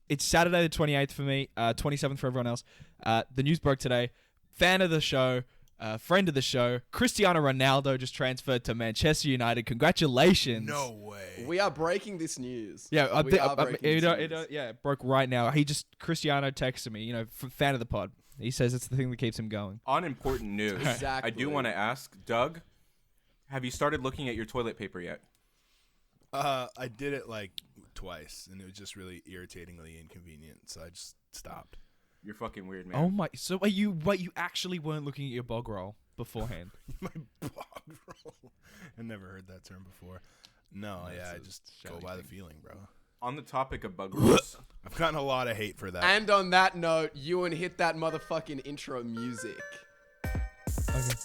It's Saturday the 28th for me, 27th for everyone else. The news broke today. Fan of the show, friend of the show, Cristiano Ronaldo just transferred to Manchester United. Congratulations. No way. We are breaking this news. Yeah, news. it broke right now. Cristiano texted me, fan of the pod. He says it's the thing that keeps him going. On important news, Exactly. I do want to ask, Doug, have you started looking at your toilet paper yet? I did it like twice, and it was just really irritatingly inconvenient, so I just stopped. You're fucking weird, man. Oh my! So you actually weren't looking at your bog roll beforehand? My bog roll. I never heard that term before. No, I just go by the feeling, bro. On the topic of bug rolls, I've gotten a lot of hate for that. And on that note, Euan, hit that motherfucking intro music. Okay.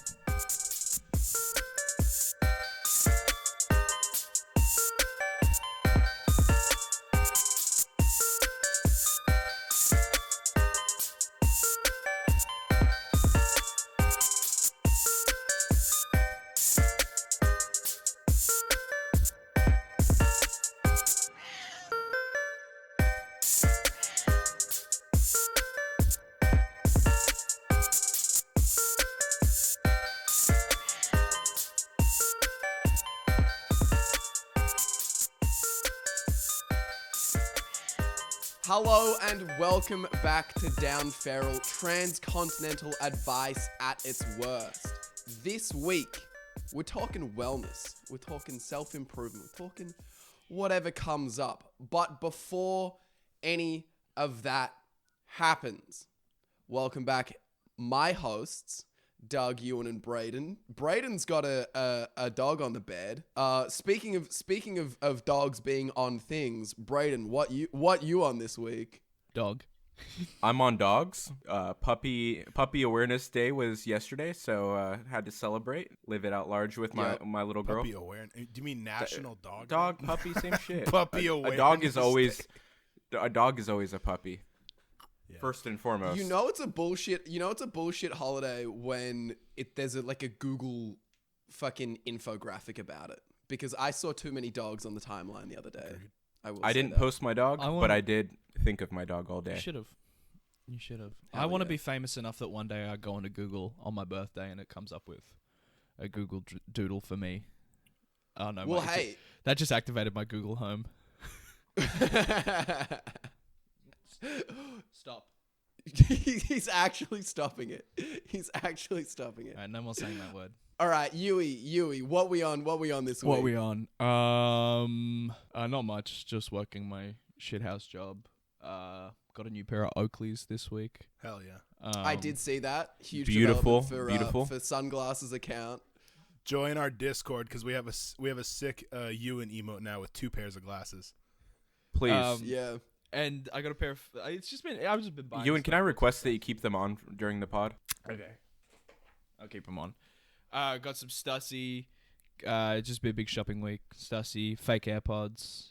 Hello and welcome back to Down Feral, transcontinental advice at its worst. This week, we're talking wellness, we're talking self-improvement, we're talking whatever comes up. But before any of that happens, welcome back my hosts, Doug, Euan, and Braden. Braden's got a dog on the bed. Speaking of dogs being on things, Braden, what you on this week? Dog. I'm on dogs. Puppy Awareness Day was yesterday, so had to celebrate, live it out large with my little girl. Puppy awareness? Do you mean National Dog? Dog, puppy, same shit. Puppy awareness. A dog is always a puppy. Yeah. First and foremost. You know it's a bullshit holiday when there's a Google fucking infographic about it. Because I saw too many dogs on the timeline the other day. I didn't post my dog, but I did think of my dog all day. You should have. I want to be famous enough that one day I go onto Google on my birthday and it comes up with a Google doodle for me. Oh no! Well, that just activated my Google Home. Stop. He's actually stopping it. All right, no more saying that word. All right, Yui, what we on this week? What we on? Not much. Just working my shithouse job. Got a new pair of Oakleys this week. Hell yeah. I did see that. Huge beautiful for Sunglasses account. Join our Discord because we have a sick Euan emote now with 2 pairs of glasses. Please. Yeah. And I got a pair of. I've just been buying. Euan, can I request that you keep them on during the pod? Okay. I'll keep them on. Got some Stussy. Just been a big shopping week. Stussy, fake AirPods,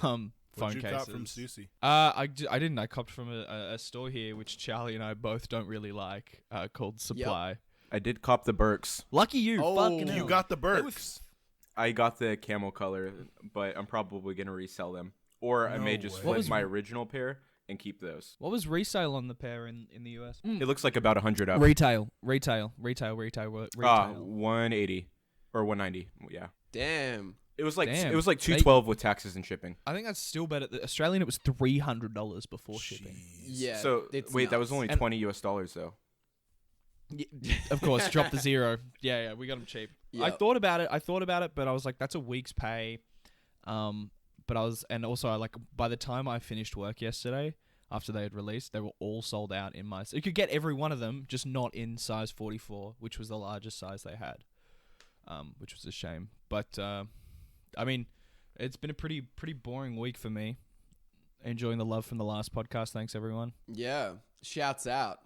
phone What'd you cases. cop from Susie? I didn't. I copped from a store here, which Charlie and I both don't really like, called Supply. Yep. I did cop the Birks. Lucky you. Oh, fucking hell. You got the Birks. I got the camel color, but I'm probably going to resell them. Or I may just flip my original pair and keep those. What was resale on the pair in the US? It looks like about 100 up. Retail. 180 or 190. Yeah. Damn. It was like 212 with taxes and shipping. I think that's still better. The Australian, it was $300 before shipping. Yeah. So wait, that was only $20 US though. Yeah, of course, drop the zero. Yeah, we got them cheap. Yep. I thought about it, but I was like, that's a week's pay. But by the time I finished work yesterday, after they had released, they were all sold out in my. You could get every one of them, just not in size 44, which was the largest size they had, which was a shame. But I mean, it's been a pretty boring week for me. Enjoying the love from the last podcast. Thanks, everyone. Yeah. Shouts out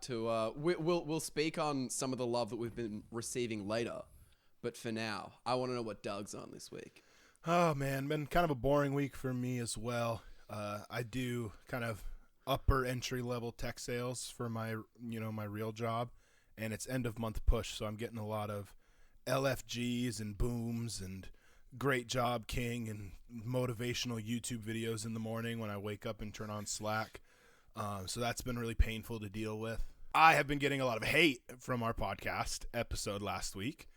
to we'll speak on some of the love that we've been receiving later. But for now, I want to know what Doug's on this week. Oh man, been kind of a boring week for me as well. I do kind of upper entry level tech sales for my real job, and it's end of month push, so I'm getting a lot of LFGs and booms and Great Job King and motivational YouTube videos in the morning when I wake up and turn on Slack. So that's been really painful to deal with. I have been getting a lot of hate from our podcast episode last week.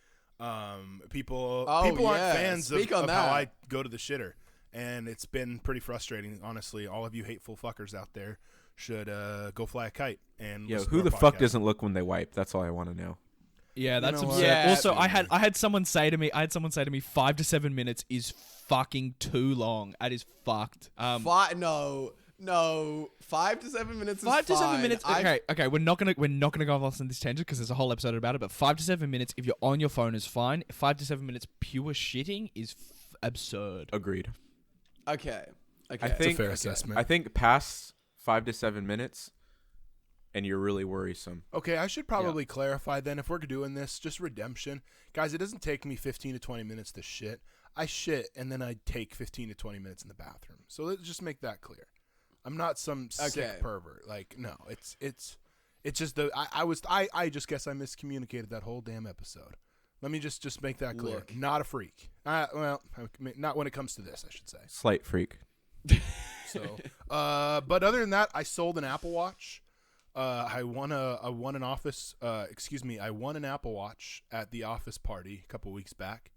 People aren't fans of how I go to the shitter. And it's been pretty frustrating, honestly. All of you hateful fuckers out there should go fly a kite. And who the fuck doesn't look when they wipe? That's all I want to know. Yeah, that's know absurd. what? Also, I had someone say to me, 5 to 7 minutes is fucking too long. That is fucked. No, 5 to 7 minutes. 5 to 7 fine. minutes. Okay. We're not gonna go off on this tangent because there's a whole episode about it. But 5 to 7 minutes, if you're on your phone, is fine. 5 to 7 minutes pure shitting is absurd. Agreed. Okay. I think, it's a fair assessment. I think past 5 to 7 minutes, and you're really worrisome. Okay, I should probably clarify then, if we're doing this, just redemption. Guys, it doesn't take me 15 to 20 minutes to shit. I shit, and then I take 15 to 20 minutes in the bathroom. So let's just make that clear. I'm not some sick pervert. Like, no, it's just I just guess I miscommunicated that whole damn episode. Let me just make that clear. Look. Not a freak. Well, not when it comes to this, I should say. Slight freak. So, but other than that, I sold an Apple Watch. I won an Apple Watch at the office party a couple weeks back,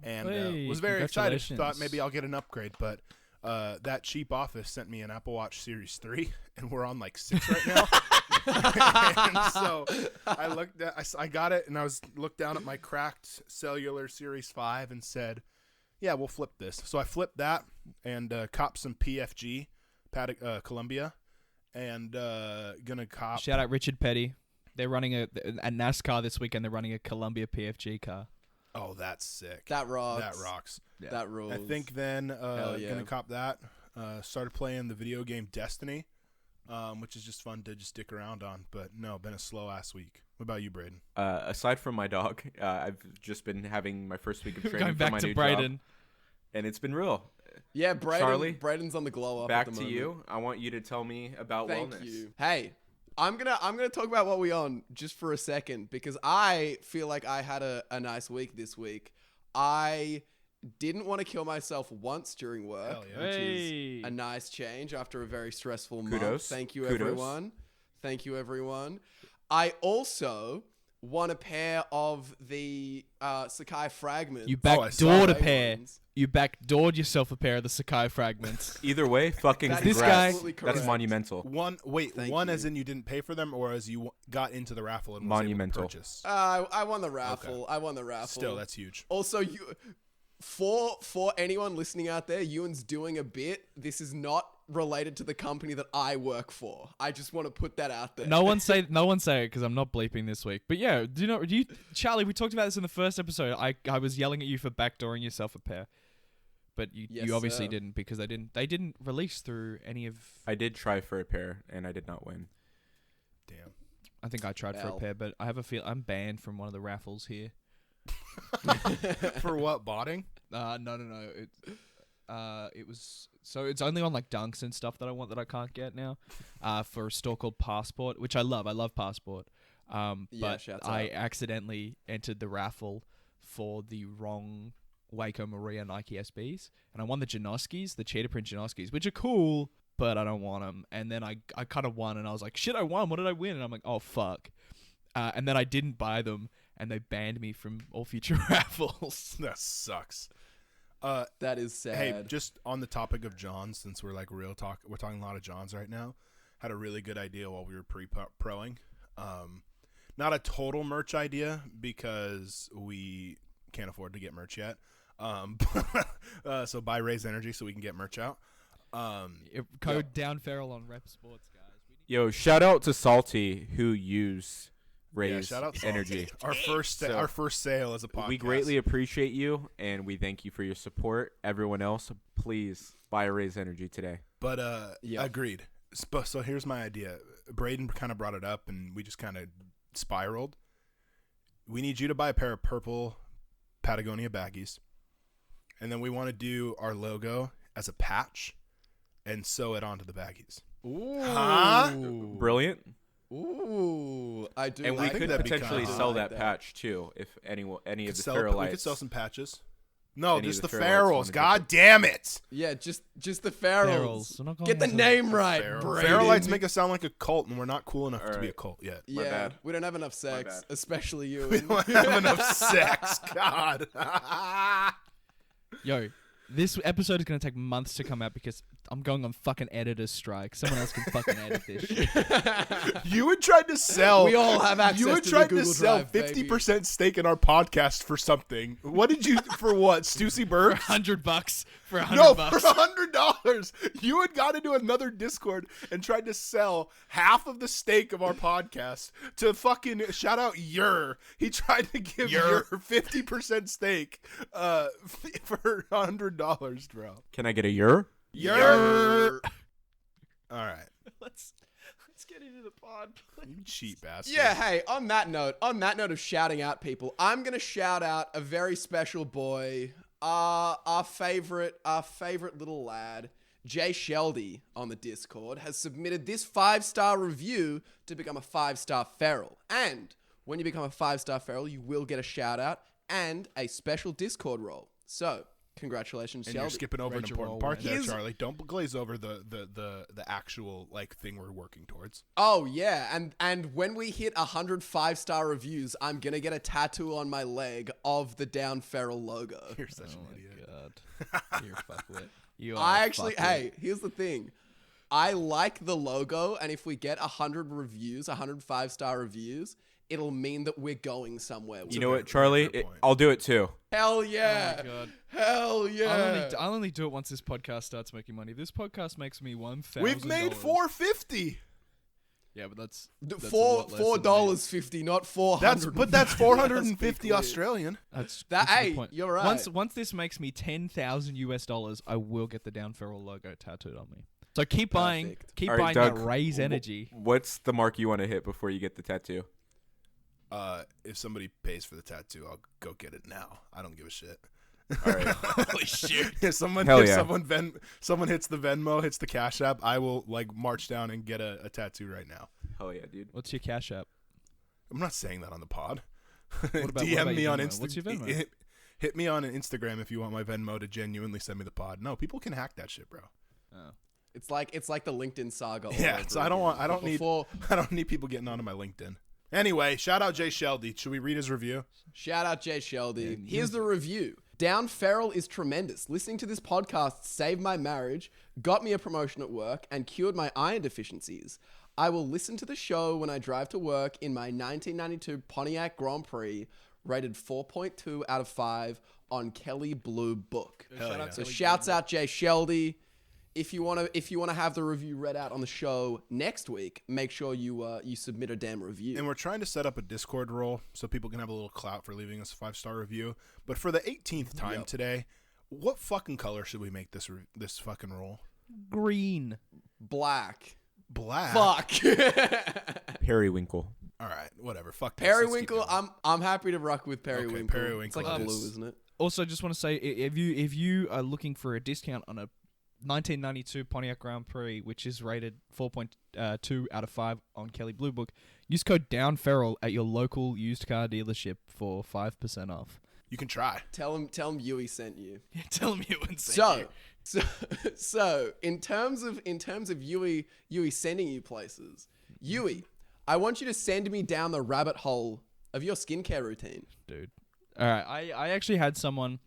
and was very excited. Thought maybe I'll get an upgrade, but that cheap office sent me an Apple Watch Series 3, and we're on like 6 right now. And so I got it, and I looked down at my cracked cellular Series 5 and said, "Yeah, we'll flip this." So I flipped that and copped some PFG, Columbia. And gonna cop. Shout out Richard Petty. They're running a NASCAR this weekend. They're running a Columbia PFG car. Oh, that's sick. That rocks. That rocks. Yeah. That rules. I think then gonna cop that. Started playing the video game Destiny, which is just fun to just stick around on. But no, been a slow ass week. What about you, Braden? Aside from my dog, I've just been having my first week of training Going back for my to new Braden. job, and it's been real. Yeah, Charlie, Braden's on the glow up. Back at the to moment. you. I want you to tell me about Thank wellness. you. Hey, I'm gonna talk about what we on just for a second because I feel like I had a nice week this week. I didn't want to kill myself once during work, Hell yeah. which Hey. is a nice change after a very stressful month. Kudos. Thank you, Kudos. everyone. Thank you, everyone. I also won a pair of the Sakai fragments. You I saw backdoored a that. pair. You backdoored yourself a pair of the Sakai fragments. Either way, fucking That is congrats. absolutely correct. That's monumental. One Thank as you. in you didn't pay for them, or as you got into the raffle and Monumental. was able to purchase. I won the raffle. I won the raffle. Still, that's huge. Also, for anyone listening out there, Euan's doing a bit. This is not related to the company that I work for. I just want to put that out there. No one say it because I'm not bleeping this week. But yeah, Charlie? We talked about this in the first episode. I was yelling at you for backdooring yourself a pair, but Yes, you obviously sir. didn't because they didn't release through any of. I did try for a pair, and I did not win. Damn. I think I tried for a L. pair, but I have a feel I'm banned from one of the raffles here. For what, botting? No. It was so it's only on like Dunks and stuff that I want that I can't get now. For a store called Passport, which I love. I love Passport. But shouts I out. accidentally entered the raffle for the wrong Waco Maria Nike SBs, and I won the Janoskis, the cheetah print Janoskis, which are cool, but I don't want them. And then I kind of won, and I was like, shit, I won. What did I win? And I'm like, oh fuck. And then I didn't buy them, and they banned me from all future raffles. That sucks. That is sad. Hey, just on the topic of Johns, since we're like we're talking a lot of Johns right now. Had a really good idea while we were pre-proing. Not a total merch idea because we can't afford to get merch yet. So buy Raise Energy so we can get merch out. Code down feral on Rep Sports, guys. Yo, shout out to Salty who use Raise shout out to Energy. Our first sale as a podcast. We greatly appreciate you, and we thank you for your support. Everyone else, please buy a Raise Energy today. But agreed. So here's my idea. Braden kind of brought it up, and we just kind of spiraled. We need you to buy a pair of purple Patagonia baggies, and then we want to do our logo as a patch and sew it onto the baggies. Ooh. Huh? Brilliant. Ooh. I do. And we like could that'd be potentially kinda sell like that patch too if any of the We could Fairlights. sell some patches. No, just the ferals. God damn it. Yeah, just the ferals. Get the name right, Brady. Feralites make us sound like a cult, and we're not cool enough to be a cult yet. Yeah, bad. We don't have enough sex, especially you. We don't have enough sex. God. Yo, this episode is going to take months to come out because I'm going on fucking editor's strike. Someone else can fucking edit this shit. You had tried to sell. We all have access to the Google Drive. You had tried to sell 50% stake in our podcast for something. What did you, for what? Stussy Burks? For $100. For $100. No, for $100. You had got into another Discord and tried to sell half of the stake of our podcast to fucking, shout out Yer. He tried to give Yer 50% stake for $100, bro. Can I get a Yer? Yer. All right. Let's get into the pod, please. You cheap bastard. Yeah, hey, on that note of shouting out people, I'm going to shout out a very special boy, our favorite little lad, Jay Sheldy on the Discord, has submitted this 5-star review to become a 5-star feral. And when you become a 5-star feral, you will get a shout out and a special Discord role. So, congratulations, and Shelby. You're skipping over an important part there, Charlie. Don't glaze over the actual like thing we're working towards. Oh yeah, and when we hit 100 5-star reviews, I'm gonna get a tattoo on my leg of the Down Feral logo. You're such an idiot. God. You're a fuckwit. You are. I actually, hey, here's the thing. I like the logo, and if we get 100 reviews, 100 5-star reviews, it'll mean that we're going somewhere. You know what, Charlie? I'll do it too. Hell yeah. Oh my God. Hell yeah. I'll only do it once this podcast starts making money. If this podcast makes me $1,000. We've made $450. Yeah, but that's $4.50, not $400. But that's 450 Australian. That's hey, you're right. Once this makes me $10,000 I will get the Down Feral logo tattooed on me. So keep buying Doug, that Raise energy. What's the mark you want to hit before you get the tattoo? If somebody pays for the tattoo, I'll go get it now. I don't give a shit. All right. Holy shit! If someone hits the Venmo, hits the Cash App, I will like march down and get a tattoo right now. Hell yeah, dude. What's your Cash App? I'm not saying that on the pod. DM me on Instagram. What's your Venmo? Hit me on Instagram if you want my Venmo to genuinely send me the pod. No, people can hack that shit, bro. Oh. It's like the LinkedIn saga. Yeah, so I don't need people getting onto my LinkedIn. Anyway, shout out Jay Sheldy. Should we read his review? Shout out Jay Sheldy. Here's the review. Down Feral is tremendous. Listening to this podcast saved my marriage, got me a promotion at work, and cured my iron deficiencies. I will listen to the show when I drive to work in my 1992 Pontiac Grand Prix, rated 4.2 out of 5 on Kelly Blue Book. So shouts out Jay Sheldy. If you want to have the review read out on the show next week, make sure you submit a damn review. And we're trying to set up a Discord role so people can have a little clout for leaving us a 5-star review. But for the 18th time today, what fucking color should we make this fucking role? Green. Black. Fuck. Periwinkle. All right, whatever. Fuck this. Periwinkle. I'm happy to rock with Periwinkle. Okay, Periwinkle. It's like blue, isn't it? Also, just want to say, if you are looking for a discount on a 1992 Pontiac Grand Prix, which is rated 4.2 out of 5 on Kelly Blue Book, use code DOWNFERAL at your local used car dealership for 5% off. You can try. Tell him Euan sent you. Yeah, tell him Euan sent you. So in terms of Euan sending you places, Euan, I want you to send me down the rabbit hole of your skincare routine. Dude. All right, I actually had someone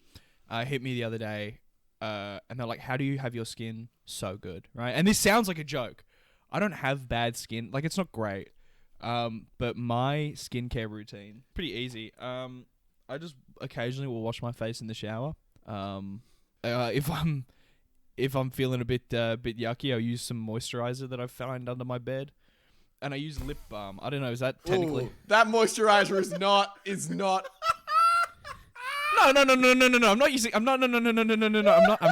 hit me the other day. And they're like, how do you have your skin so good, right? And this sounds like a joke. I don't have bad skin. Like, it's not great. But my skincare routine, pretty easy. I just occasionally will wash my face in the shower. If I'm feeling a bit yucky, I'll use some moisturizer that I found under my bed. And I use lip balm. I don't know, is that technically... Ooh, that moisturizer is not... No. I'm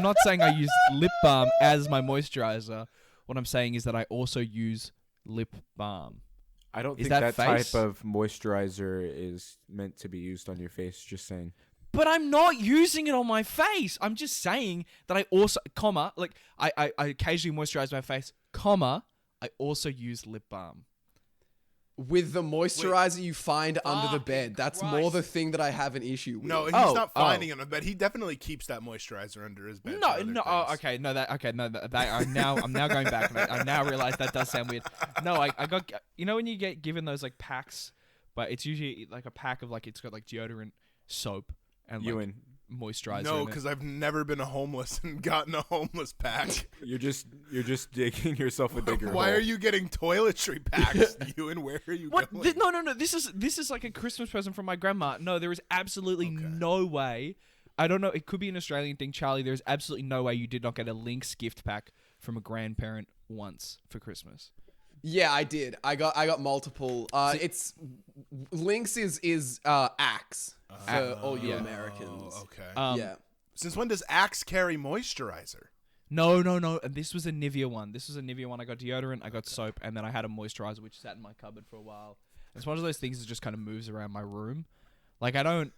not saying I use lip balm as my moisturizer. What I'm saying is that I also use lip balm. I don't think that type of moisturizer is meant to be used on your face. Just saying. But I'm not using it on my face. I'm just saying that I also, I occasionally moisturize my face, I also use lip balm. With the moisturizer you find under the bed. That's more the thing that I have an issue with. No, he's not finding it on the bed. He definitely keeps that moisturizer under his bed. I'm now going back. I now realize that does sound weird. No, I got, when you get given those like packs, but it's usually like a pack of like, it's got like deodorant, soap, and like moisturizer. No, because I've never been a homeless and gotten a homeless pack. You're just digging yourself a bigger hole. Why are you getting toiletry packs, Euan? Where are you going? No. This is like a Christmas present from my grandma. No, there is absolutely no way. I don't know. It could be an Australian thing, Charlie. There's absolutely no way you did not get a Lynx gift pack from a grandparent once for Christmas. Yeah, I did. I got multiple. It's Lynx is Axe for all you Americans. Okay. Yeah. Since when does Axe carry moisturizer? No. And this was a Nivea one. I got deodorant, I got soap, and then I had a moisturizer which sat in my cupboard for a while. It's one of those things that just kind of moves around my room. Like I don't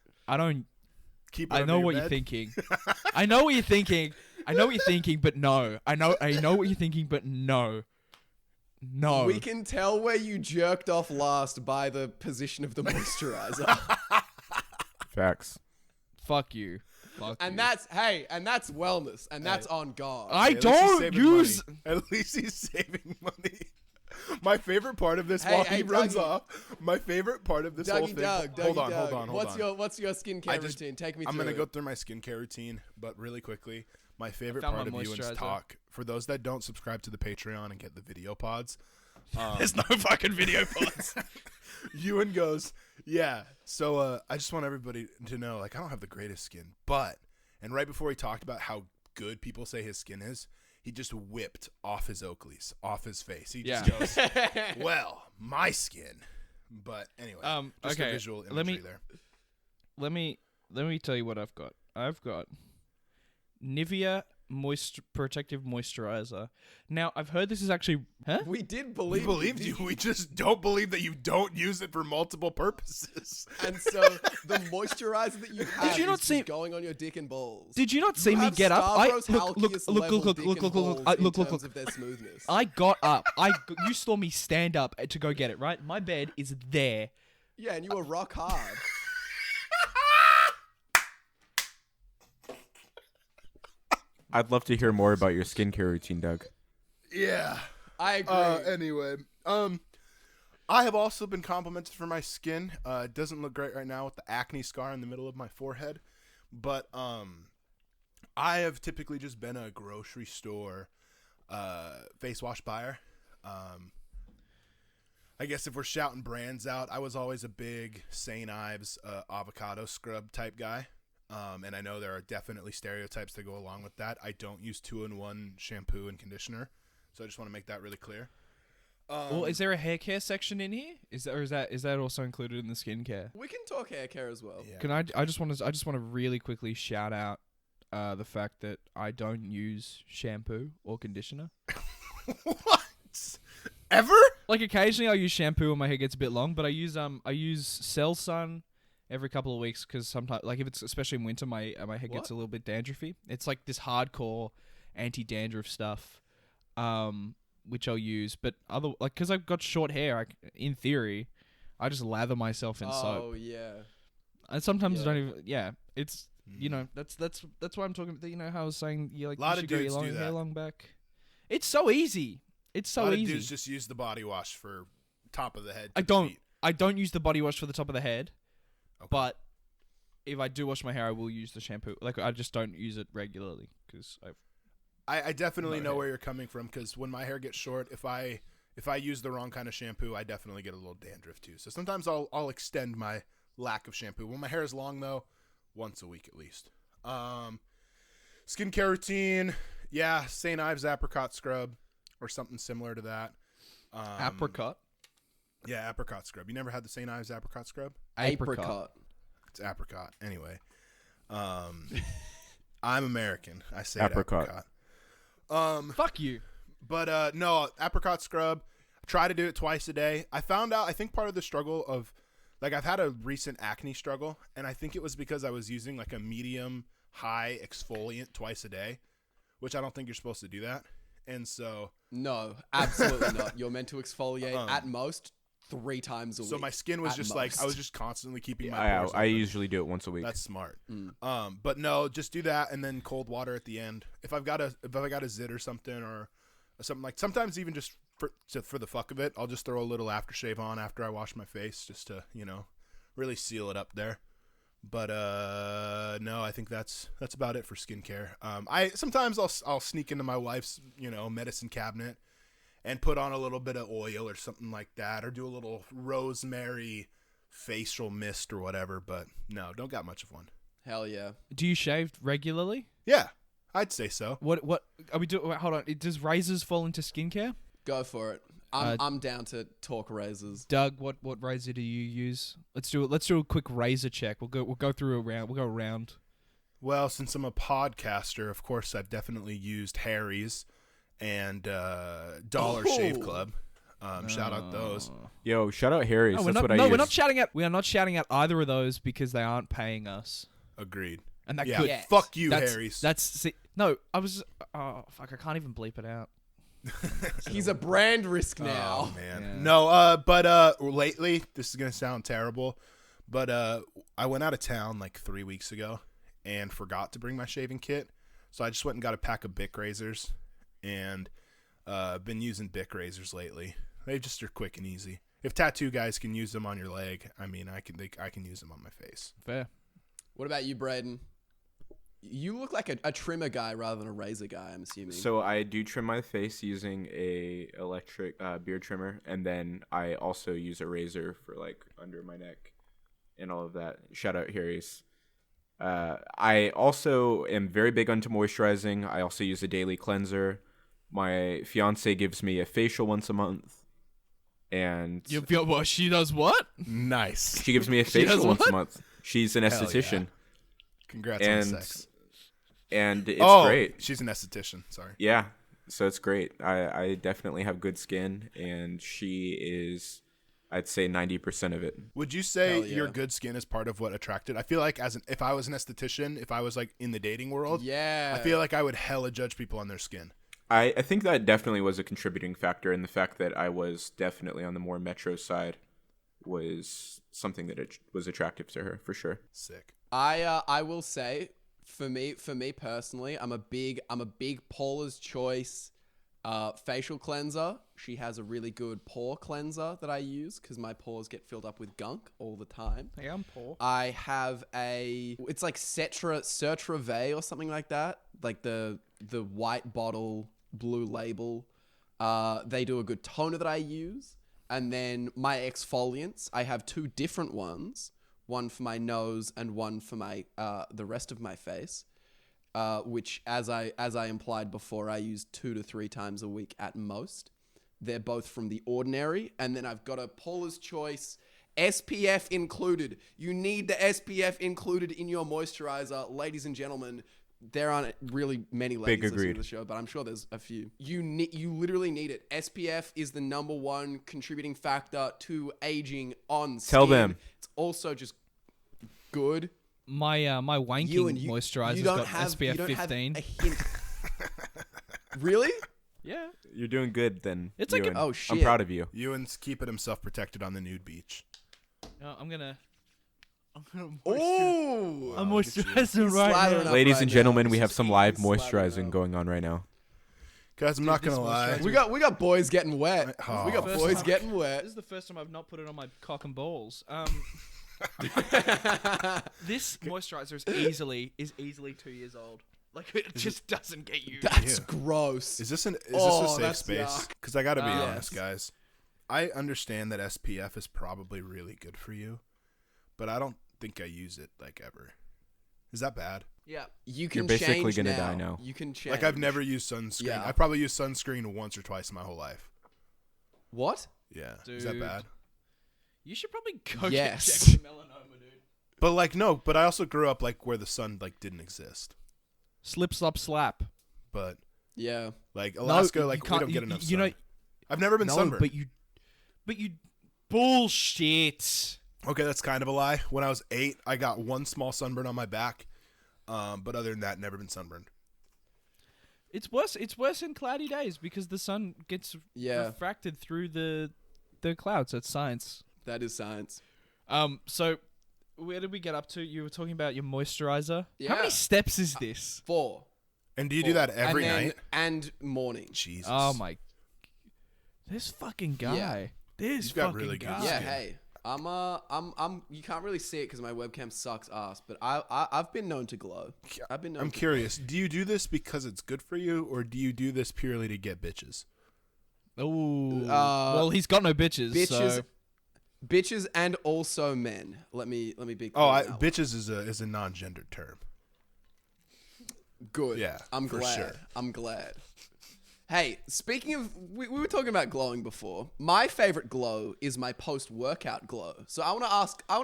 keep. I know what you're thinking. I know what you're thinking. But no. I know what you're thinking, but no. No. We can tell where you jerked off last by the position of the moisturizer. Facts. Fuck you. And that's wellness, and that's on God. I don't use. At least he's saving money. My favorite part of this, while he runs off, my favorite part of this whole thing. Hold on. What's your skincare routine? Take me through. I'm gonna go through my skincare routine, but really quickly. My favorite part of Euan's talk, for those that don't subscribe to the Patreon and get the video pods. There's no fucking video pods. Euan goes, yeah, so I just want everybody to know, like, I don't have the greatest skin, but, and right before he talked about how good people say his skin is, he just whipped off his Oakleys, off his face. He just goes, well, my skin. But anyway, just a visual imagery there. Let me tell you what I've got. I've got Nivea protective moisturizer. Now, I've heard this is actually... Huh? We did We believed you. We just don't believe that you don't use it for multiple purposes. And so, the moisturizer that you have is just going on your dick and balls. Did you not see me get up? Look. Of their smoothness. I got up. You saw me stand up to go get it, right? My bed is there. Yeah, and you were rock hard. I'd love to hear more about your skincare routine, Doug. Yeah. I agree. Anyway, I have also been complimented for my skin. It doesn't look great right now with the acne scar in the middle of my forehead. But I have typically just been a grocery store face wash buyer. I guess if we're shouting brands out, I was always a big St. Ives avocado scrub type guy. And I know there are definitely stereotypes that go along with that. I don't use 2-in-1 shampoo and conditioner, so I just want to make that really clear. Well, is there a hair care section in here? Is that also included in the skincare? We can talk hair care as well. Yeah. Can I just want to really quickly shout out the fact that I don't use shampoo or conditioner. What? Ever? Like occasionally I'll use shampoo when my hair gets a bit long, but I use Cell Sun every couple of weeks because sometimes, like if it's especially in winter, my hair gets a little bit dandruffy. It's like this hardcore anti-dandruff stuff, which I'll use. But because I've got short hair, in theory, I just lather myself in soap. Oh yeah. And sometimes I don't even. Yeah, it's that's why I'm talking. How I was saying you should go your hair long back. It's so easy. It's so easy. A lot of dudes just use the body wash for top of the head. I don't use the body wash for the top of the head. Okay. But if I do wash my hair, I will use the shampoo. Like I just don't use it regularly because I definitely know where you're coming from because when my hair gets short, if I use the wrong kind of shampoo, I definitely get a little dandruff too. So sometimes I'll extend my lack of shampoo. When my hair is long though, once a week at least. Skincare routine, yeah, St. Ives apricot scrub or something similar to that. Apricot. Yeah, apricot scrub. You never had the St. Ives apricot scrub? Apricot. It's apricot. Anyway. I'm American. I say apricot. Fuck you. But no, apricot scrub. I try to do it twice a day. I found out, I think part of the struggle of, like I've had a recent acne struggle, and I think it was because I was using like a medium high exfoliant twice a day, which I don't think you're supposed to do that. And so. No, absolutely not. You're meant to exfoliate at most 3 times a week. So my skin was just like, I was just constantly keeping my pores I open. usually do it once a week. That's smart. But no, just do that and then cold water at the end. If I got a zit or something or something, like sometimes even just for the fuck of it, I'll just throw a little aftershave on after I wash my face just to, really seal it up there. But no, I think that's about it for skincare. Sometimes I'll sneak into my wife's, medicine cabinet and put on a little bit of oil or something like that, or do a little rosemary facial mist or whatever. But no, don't got much of one. Hell yeah. Do you shave regularly? Yeah, I'd say so. What are we doing? Hold on. Does razors fall into skincare? Go for it. I'm down to talk razors. Doug, what razor do you use? Let's do a quick razor check. We'll go through a round. We'll go around. Well, since I'm a podcaster, of course I've definitely used Harry's and Dollar Shave Club. Shout out those. Yo, shout out Harry's. That's what I use. We are not shouting out either of those because they aren't paying us. Agreed. And that yeah, fuck you, Harry's. No, I was. Oh fuck! I can't even bleep it out. He's a brand risk now. Oh man, Yeah. no. But lately, this is gonna sound terrible, but I went out of town like 3 weeks ago and forgot to bring my shaving kit, so I just went and got a pack of Bic razors, and been using Bic razors lately. They just are quick and easy. If tattoo guys can use them on your leg, I mean, I can use them on my face. Fair. What about you, Braden? You look like a trimmer guy rather than a razor guy, I'm assuming. So I do trim my face using a electric beard trimmer, and then I also use a razor for like under my neck and all of that. Shout out Harry's. I also am very big onto moisturizing. I also use a daily cleanser. My fiance gives me a facial once a month, and She does what? Nice. she gives me a facial once a month. She's an Hell esthetician. yeah. Congrats on sex. And it's Oh, great. she's an esthetician. Sorry. Yeah, so it's great. I definitely have good skin, and she is, I'd say, 90% of it. Would you say Hell yeah. your good skin is part of what attracted? I feel like if I was an esthetician, if I was like in the dating world, yeah. I feel like I would hella judge people on their skin. I think that definitely was a contributing factor, and the fact that I was definitely on the more metro side was something that it was attractive to her, for sure. Sick. I will say, for me personally, I'm a big Paula's Choice facial cleanser. She has a really good pore cleanser that I use because my pores get filled up with gunk all the time. Hey, I'm poor. I have it's like Cetrave or something like that, like the white bottle, blue label. They do a good toner that I use, and then my exfoliants. I have 2 different ones. One for my nose and one for my the rest of my face, which, as I implied before, I use 2 to 3 times a week at most. They're both from The Ordinary, and then I've got a Paula's Choice SPF included. You need the SPF included in your moisturizer, ladies and gentlemen. There aren't really many ladies listening to the show, but I'm sure there's a few. You literally need it. SPF is the #1 contributing factor to aging on skin. Tell them. It's also just good. My wanking Euan, moisturizer's you got don't have, SPF you don't 15. Have a hint. Really? Yeah. You're doing good, then. It's like Euan. Oh, shit. I'm proud of you. Ewan's keeping himself protected on the nude beach. I'm gonna Oh, I'm moisturizing right slathering now. up Ladies right and now. gentlemen, we He's have just some live slathering moisturizing up. going on right now. Guys, I'm not gonna lie. We got boys getting wet. Oh. We got First boys time- getting wet. This is the first time I've not put it on my cock and balls. This moisturizer is easily 2 years old. Like, it just doesn't get used. That's gross. Is this a Oh, safe that's space? yuck. Because I gotta be Yes. honest, guys. I understand that SPF is probably really good for you, but I don't think I use it like ever. Is that bad? Yeah. You can You're basically change gonna now. die now. You can change. Like I've never used sunscreen. Yeah. I probably used sunscreen once or twice in my whole life. What? Yeah. Is that Dude. bad? You should probably go Yes. get checked for melanoma, dude. But like no, but I also grew up like where the sun like didn't exist. Slip, slop, slap. But Yeah. like Alaska, you like we can't- don't get enough sun. You know, I've never been sunburned. but you bullshit. Okay, that's kind of a lie. When I was 8, I got one small sunburn on my back. But other than that, never been sunburned. It's worse in cloudy days because the sun gets Yeah. refracted through the the clouds. That's science. That is science. So where did we get up to? You were talking about your moisturizer. Yeah. How many steps is this? 4. And do you do that every night? And morning. Jesus. Oh my! This fucking guy. Yeah. This You've got fucking really good guy. Yeah, skin. hey. I'm you can't really see it because my webcam sucks ass, but I've been known to glow. I'm curious. Do you do this because it's good for you, or do you do this purely to get bitches? Oh. Well, he's got no bitches. Bitches, So. bitches, and also men. Let me be clear. Oh, on that one. bitches is a non-gendered term. Good. Yeah, I'm for glad. sure. I'm glad. Hey, speaking of, we were talking about glowing before. My favorite glow is my post-workout glow. So I want to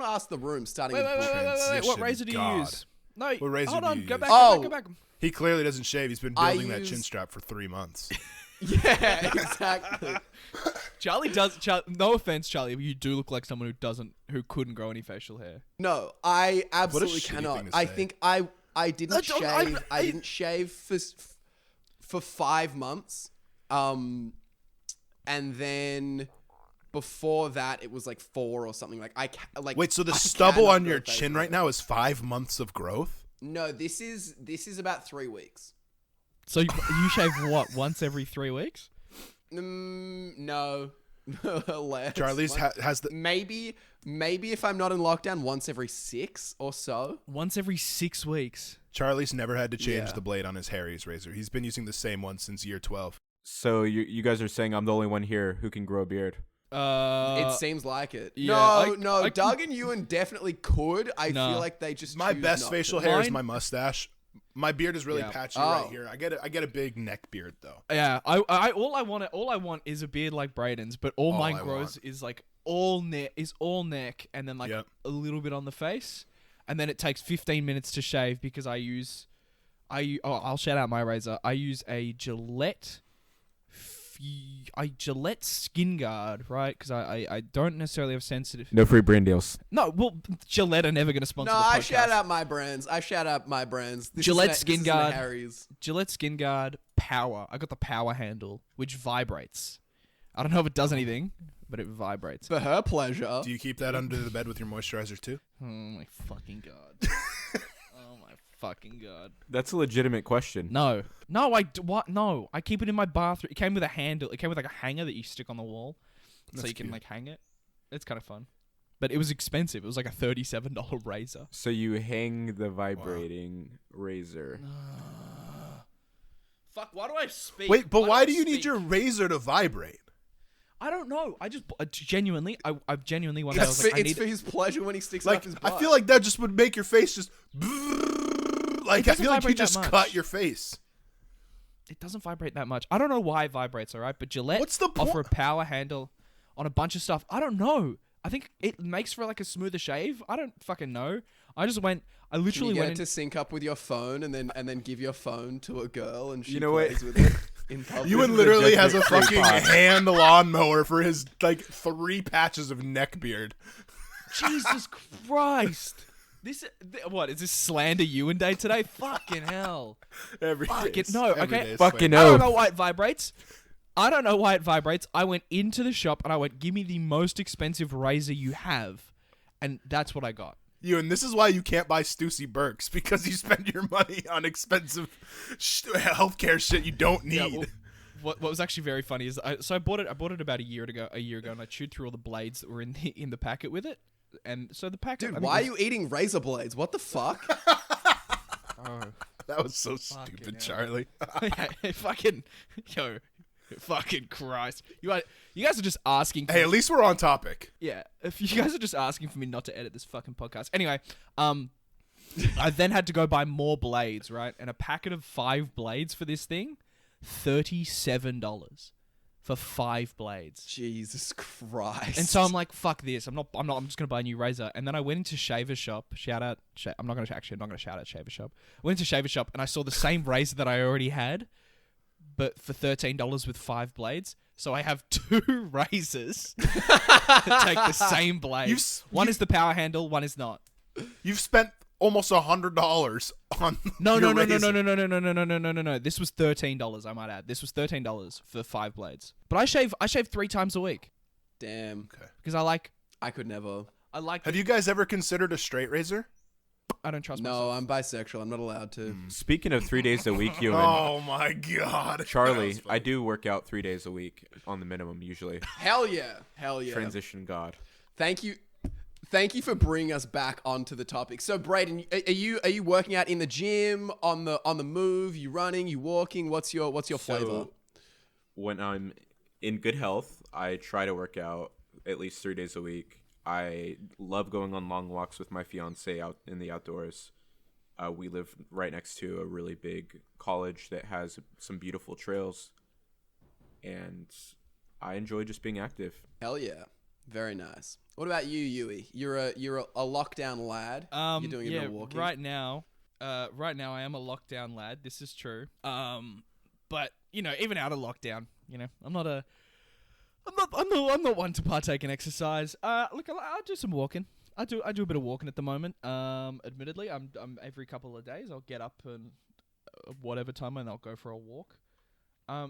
ask the room, starting Wait, with wait, wait, wait, wait, wait. What Transition, razor do you God. use? No, What razor hold do on. you Go use? back. Oh. Go back. Go back. He clearly doesn't shave. He's been I building that use- chin strap for 3 months. Yeah, exactly. Charlie does. No offense, Charlie, but you do look like someone who couldn't grow any facial hair. No, I absolutely shitty cannot. thing to I say. think I didn't don't- shave. I- I didn't shave for 5 months. And then before that, it was like 4 or something. Wait, so the I stubble cannot on your grow facial chin hair. right now is 5 months of growth? No, this is about 3 weeks. So you shave what? Once every 3 weeks? No, less. Charlie's has the. maybe if I'm not in lockdown, once every 6 or so. Once every 6 weeks. Charlie's never had to change Yeah. the blade on his Harry's razor. He's been using the same one since year 12. So you guys are saying I'm the only one here who can grow a beard? It seems like it. yeah, No, I Doug and Euan definitely could. I No. feel like they just My choose best not facial to. hair is Mine- my mustache. My beard is really Yeah. patchy Oh. right here. I get a big neck beard though. Yeah, all I want is a beard like Braden's, but all mine I grows want. is like all neck, and then like Yep. a little bit on the face, and then it takes 15 minutes to shave because I'll shout out my razor. I use a Gillette Skin Guard, right? Because I don't necessarily have sensitive. No free brand deals. No, well, Gillette are never going to sponsor No, the podcast. I shout out my brands. This Gillette is Skin this Guard. Isn't Harry's. Gillette Skin Guard Power. I got the power handle, which vibrates. I don't know if it does anything, but it vibrates. For her pleasure. Do you keep that under the bed with your moisturizer too? Oh my fucking god. Oh my fucking god. That's a legitimate question. No, what? No, I keep it in my bathroom. It came with a handle. It came with like a hanger that you stick on the wall, so That's you can cute. like hang it. It's kind of fun, but it was expensive. It was like a $37 razor. So you hang the vibrating razor. Fuck. Why do I speak? Wait, but why do you need your razor to vibrate? I don't know. I just genuinely. I genuinely one day I It's, was like, I it's need. for his pleasure when he sticks it Like up his butt. I feel like that just would make your face just like I doesn't feel like you vibrate that just much. cut your face. It doesn't vibrate that much. I don't know why it vibrates. All right, but Gillette What's the offer a point? power handle on a bunch of stuff. I don't know. I think it makes for like a smoother shave. I don't fucking know. I just went. I Can literally you get went. it to sync up with your phone and then give your phone to a girl and she You know what? plays with it in public? Ewan literally has a legitimate fucking free pod. hand lawnmower for his like 3 patches of neck beard. Jesus Christ! What is this slander Euan day today? Fucking hell! Every Fuck day it, is- no, every okay. day is Fucking sweaty. I no. don't know why it vibrates. I don't know why it vibrates. I went into the shop and I went, "Give me the most expensive razor you have," and that's what I got. Ewan, this is why you can't buy Stussy Burks because you spend your money on expensive healthcare shit you don't need. Yeah, well, what was actually very funny is I bought it about a year ago, and I chewed through all the blades that were in the packet with it, and so the packet. Dude, I think why are was- you eating razor blades? What the fuck? That was so stupid, hell. Charlie. fucking Christ! You guys are just asking. For Hey, at least we're on topic. Yeah, if you guys are just asking for me not to edit this fucking podcast. Anyway, I then had to go buy more blades, right? And a packet of 5 blades for this thing, $37 for 5 blades. Jesus Christ. And so I'm like, fuck this. I'm just going to buy a new razor. And then I went into Shaver Shop. I'm not going to shout out Shaver Shop. I went to Shaver Shop and I saw the same razor that I already had, but for $13 with 5 blades. So I have 2 razors that take the same blade. One is the power handle, one is not. You've spent almost $100 on No. your razor. No. This was $13, I might add. This was $13 for 5 blades. But I shave 3 times a week. Damn. Okay. Because I could never. Have you guys ever considered a straight razor? I don't trust No, myself. I'm bisexual. I'm not allowed to. Speaking of 3 days a week, Euan, Oh my god, Charlie, I do work out 3 days a week on the minimum usually. Hell yeah. Hell yeah. Transition god. Thank you for bringing us back onto the topic. So, Brayden, are you working out in the gym, on the move? You running? You walking? What's your flavor? So, when I'm in good health, I try to work out at least 3 days a week. I love going on long walks with my fiance out in the outdoors. We live right next to a really big college that has some beautiful trails, and I enjoy just being active. Hell yeah. Very nice. What about you, Yui? You're a lockdown lad. You're doing a bit of walking. Right now I am a lockdown lad. This is true. But even out of lockdown, I'm not one to partake in exercise. Look, I do some walking. I do a bit of walking at the moment. Admittedly, I'm every couple of days I'll get up and whatever time and I'll go for a walk.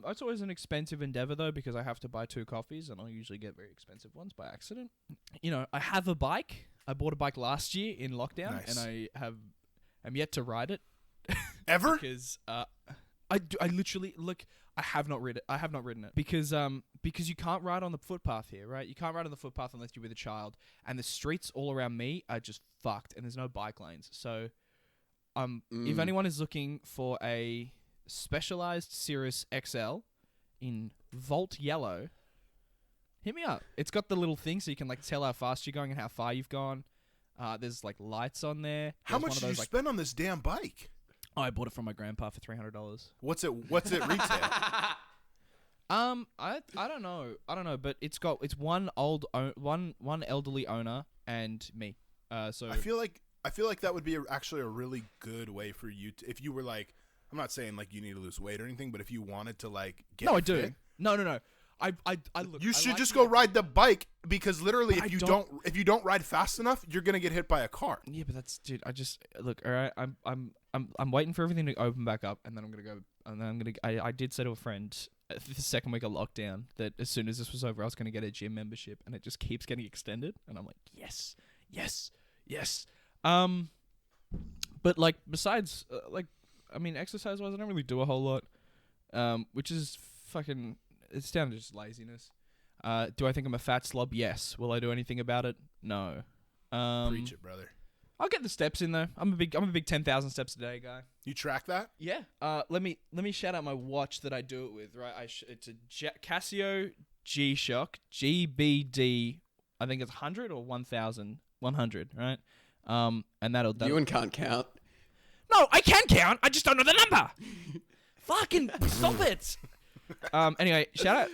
It's always an expensive endeavor though because I have to buy 2 coffees and I'll usually get very expensive ones by accident. I have a bike. I bought a bike last year in lockdown and I'm yet to ride it. Ever? Because I literally look. I have not ridden it because you can't ride on the footpath here, right? You can't ride on the footpath unless you're with a child, and the streets all around me are just fucked, and there's no bike lanes. So, if anyone is looking for a specialized Cirrus XL in Volt Yellow, hit me up. It's got the little thing so you can tell how fast you're going and how far you've gone. There's lights on there. How much did you spend on this damn bike? Oh, I bought it from my grandpa for $300. What's it retail? I don't know, but it's one elderly owner and me. So I feel like that would be actually a really good way for you to, if you were I'm not saying you need to lose weight or anything, but if you wanted to get No, I fit, do. No. I look. You should just go ride the bike because literally, if you don't ride fast enough, you're gonna get hit by a car. Yeah, but dude. I just look. All right, I'm waiting for everything to open back up, and then I'm gonna go. And then I did say to a friend the second week of lockdown that as soon as this was over, I was gonna get a gym membership, and it just keeps getting extended, and I'm like, yes. But besides, exercise wise, I don't really do a whole lot, which is fucking. It's down to just laziness. Do I think I'm a fat slob? Yes. Will I do anything about it? No. Preach it, brother. I'll get the steps in though. I'm a big 10,000 steps a day guy. You track that? Yeah. Let me shout out my watch that I do it with. Right. It's a Casio G-Shock GBD. I think it's 100 or 1,100. Right. And that'll. Euan can't count. No, I can count. I just don't know the number. Fucking stop it. Anyway, shout out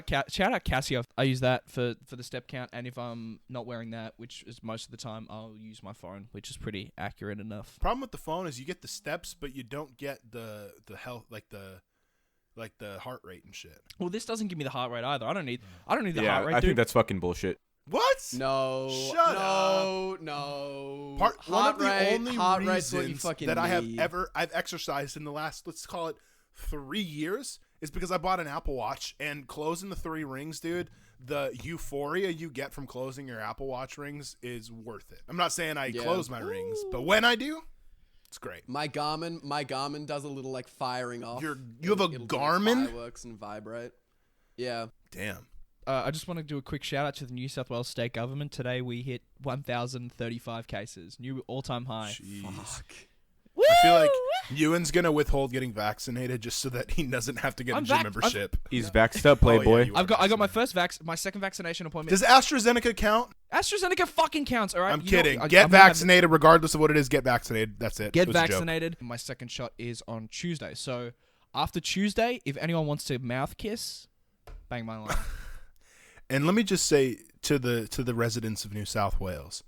Casio. I use that for the step count, and if I'm not wearing that, which is most of the time, I'll use my phone, which is pretty accurate enough. Problem with the phone is you get the steps, but you don't get the health, the heart rate and shit. Well, this doesn't give me the heart rate either. I don't need the heart rate. I think that's fucking bullshit. What? No. Shut up. No. One of the only heart rate's what you reasons fucking that need. I've exercised in the last, let's call it 3 years, is because I bought an Apple Watch, and closing the 3 rings, dude, the euphoria you get from closing your Apple Watch rings is worth it. I'm not saying I close my rings, but when I do, it's great. My Garmin does a little firing off. You have a Garmin? Fireworks and vibrate. Yeah. Damn. I just want to do a quick shout out to the New South Wales state government. Today we hit 1,035 cases, new all-time high. Jeez. Fuck. Woo! I feel like Euan's going to withhold getting vaccinated just so that he doesn't have to get a gym membership. He's vaxxed up, playboy. Oh, yeah, I got my second vaccination appointment. Does AstraZeneca count? AstraZeneca fucking counts, all right? I'm kidding. Get vaccinated regardless of what it is. Get vaccinated. That's it. Get vaccinated. My second shot is on Tuesday. So after Tuesday, if anyone wants to mouth kiss, bang my line. And let me just say to the residents of New South Wales,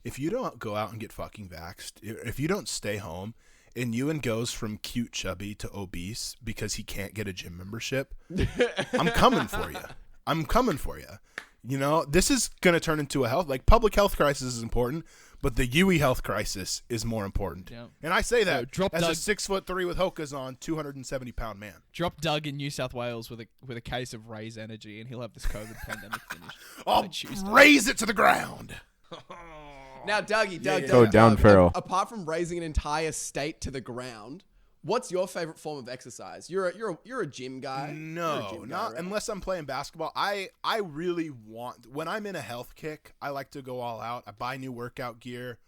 if you don't go out and get fucking vaxxed, if you don't stay home, and Euan goes from cute chubby to obese because he can't get a gym membership, I'm coming for you. This is going to turn into a public health crisis is important, But the Yui health crisis is more important. Yeah. And I say that drop as Doug. a 6'3" with Hokas on, 270-pound man. Drop Doug in New South Wales with a case of Raise Energy, and he'll have this COVID pandemic finished. I'll by Tuesday. raise it to the ground. Now, Doug, Go down, Farrell. Apart from raising an entire state to the ground, what's your favorite form of exercise? You're a gym guy. No, not right? unless I'm playing basketball. I really want, when I'm in a health kick, I like to go all out. I buy new workout gear.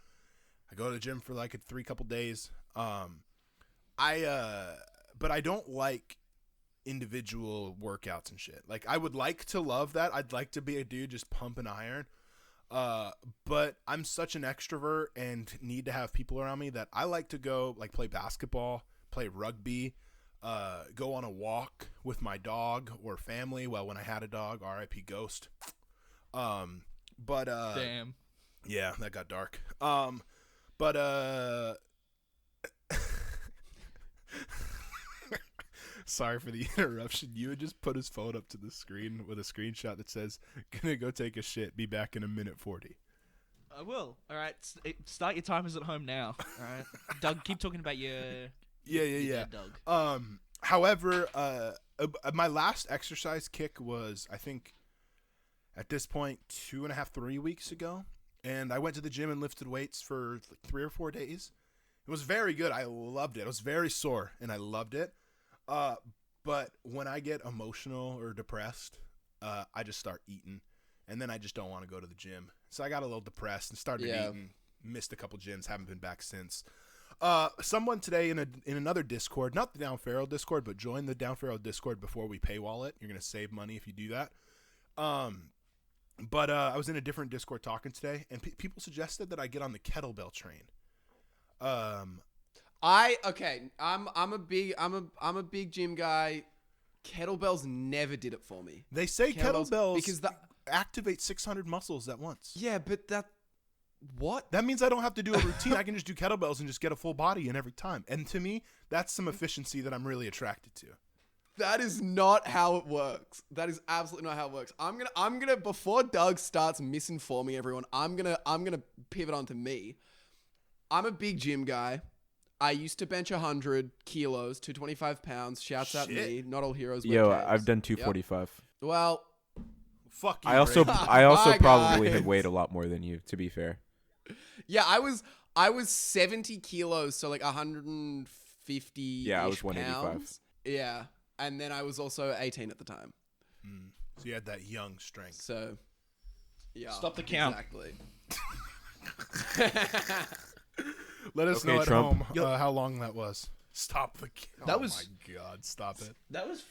I go to the gym for like 3 couple days. But I don't like individual workouts and shit. Like, I would like to love that. I'd like to be a dude just pumping iron. But I'm such an extrovert and need to have people around me that I like to go like play basketball, play rugby, go on a walk with my dog or family. Well, when I had a dog, R.I.P. Ghost. Damn. Yeah, that got dark. Sorry for the interruption. You would just put his phone up to the screen with a screenshot that says, "Gonna go take a shit. Be back in a minute 40." I will. All right. Start your timers at home now. All right. Doug, keep talking about your Yeah. Doug. However, my last exercise kick was, I think, at this point, 2.5, 3 weeks ago. And I went to the gym and lifted weights for like 3 or 4 days. It was very good. I loved it. I was very sore, and I loved it. But when I get emotional or depressed, I just start eating, and then I just don't want to go to the gym. So I got a little depressed and started eating. Missed a couple gyms, haven't been back since. Someone today in another Discord, not the Down Farrell Discord, but join the Down Farrell Discord before we paywall it. You're gonna save money if you do that. But I was in a different Discord talking today, and people suggested that I get on the kettlebell train. I'm a big gym guy. Kettlebells never did it for me. They say kettlebells because activate 600 muscles at once. Yeah, but what? That means I don't have to do a routine. I can just do kettlebells and just get a full body in every time. And to me, that's some efficiency that I'm really attracted to. That is not how it works. That is absolutely not how it works. I'm gonna before Doug starts misinforming everyone, I'm gonna pivot onto me. I'm a big gym guy. I used to bench 100 kilos, 225 pounds. Shouts out me. Not all heroes wear Yo, capes. I've done 245. Yep. Well, fuck you. I also Bye, probably guys. have weighed a lot more than you, to be fair. yeah, I was 70 kilos, so like 150. Yeah, I was 185. Yeah, and then I was also 18 at the time. So you had that young strength. So, yeah. Stop the count. Exactly. Let us Okay, know at Trump. home how long that was. Stop the count. That was- Oh my God, stop it. That was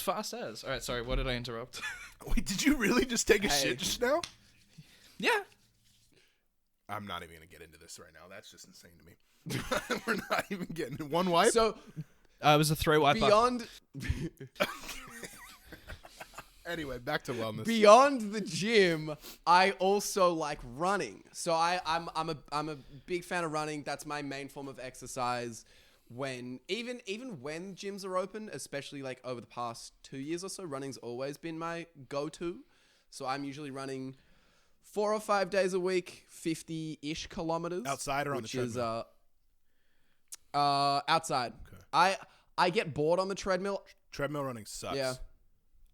fast as. All right, sorry. What did I interrupt? Wait, did you really just take a Hey. shit just now? Yeah. I'm not even going to get into this right now. That's just insane to me. We're not even getting one wipe. So It was a 3-wipe. beyond Anyway, back to wellness. beyond the gym, I also like running. So I'm a big fan of running. That's my main form of exercise. When even when gyms are open, especially like over the past 2 years or so, running's always been my go-to. So I'm usually running 4 or 5 days a week, 50-ish kilometers. Outside or on the treadmill? Outside. Okay. I get bored on the treadmill. Treadmill running sucks. Yeah.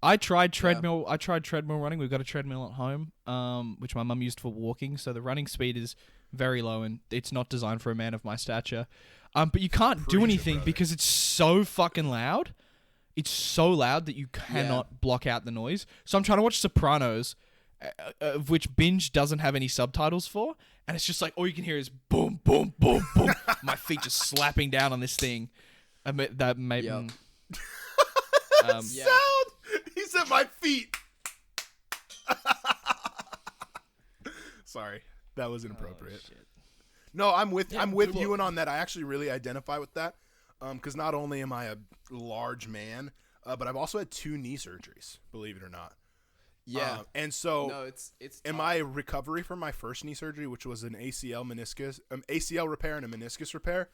I tried treadmill. I tried treadmill running. We've got a treadmill at home, which my mum used for walking. So the running speed is very low, and it's not designed for a man of my stature. But you can't do Preach it, anything brother. because it's so fucking loud. It's so loud that you cannot block out the noise. So I'm trying to watch Sopranos, of which Binge doesn't have any subtitles for, and it's just like all you can hear is boom, boom, boom, boom. My feet just slapping down on this thing. That made. Yep. Sound. He said my feet. Sorry, that was inappropriate. No, I'm with Euan on that. I actually really identify with that, because not only am I a large man, but I've also had 2 knee surgeries. Believe it or not. Yeah. And so, No, it's in tough. my recovery from my first knee surgery, which was an ACL repair and a meniscus repair,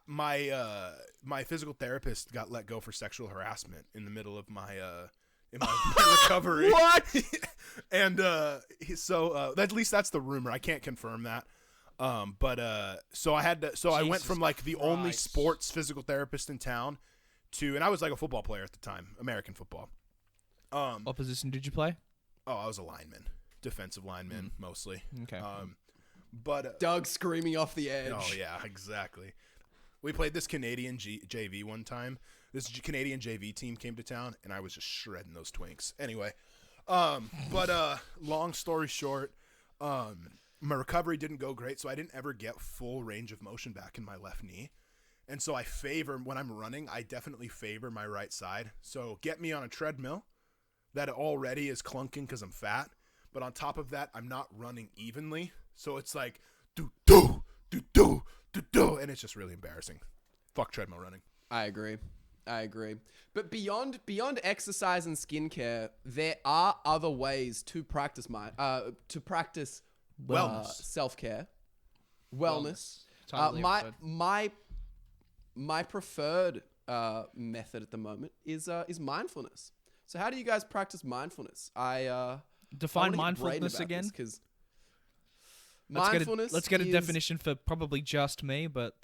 my physical therapist got let go for sexual harassment in the middle of my in my recovery. What? And at least that's the rumor. I can't confirm that. So I went from like the only sports physical therapist in town to, and I was like a football player at the time, American football. What position did you play? Oh, I was a lineman, defensive lineman mostly. Okay. But Doug screaming off the edge. oh yeah, exactly. We played this Canadian JV one time. This Canadian JV team came to town, and I was just shredding those twinks. Anyway, long story short, my recovery didn't go great, so I didn't ever get full range of motion back in my left knee. And so when I'm running, I definitely favor my right side. So get me on a treadmill that already is clunking because I'm fat. But on top of that, I'm not running evenly. So it's like, do, and it's just really embarrassing. Fuck treadmill running. I agree. But beyond exercise and skincare, there are other ways to practice Wellness. Self-care, wellness. Totally My preferred method at the moment is mindfulness. So how do you guys practice mindfulness? Define mindfulness again. Because let's get a definition for probably just me, but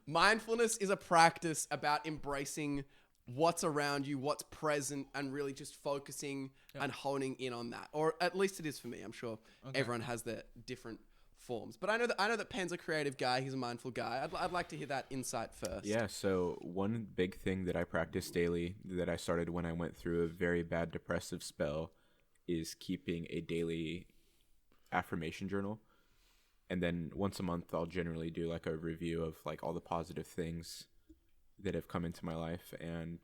mindfulness is a practice about embracing what's around you, what's present, and really just focusing and honing in on that. Or at least it is for me. I'm sure everyone has their different forms. But I know that Pen's a creative guy. He's a mindful guy. I'd like to hear that insight first. Yeah, so one big thing that I practice daily that I started when I went through a very bad depressive spell is keeping a daily affirmation journal. And then once a month, I'll generally do like a review of like all the positive things that have come into my life. And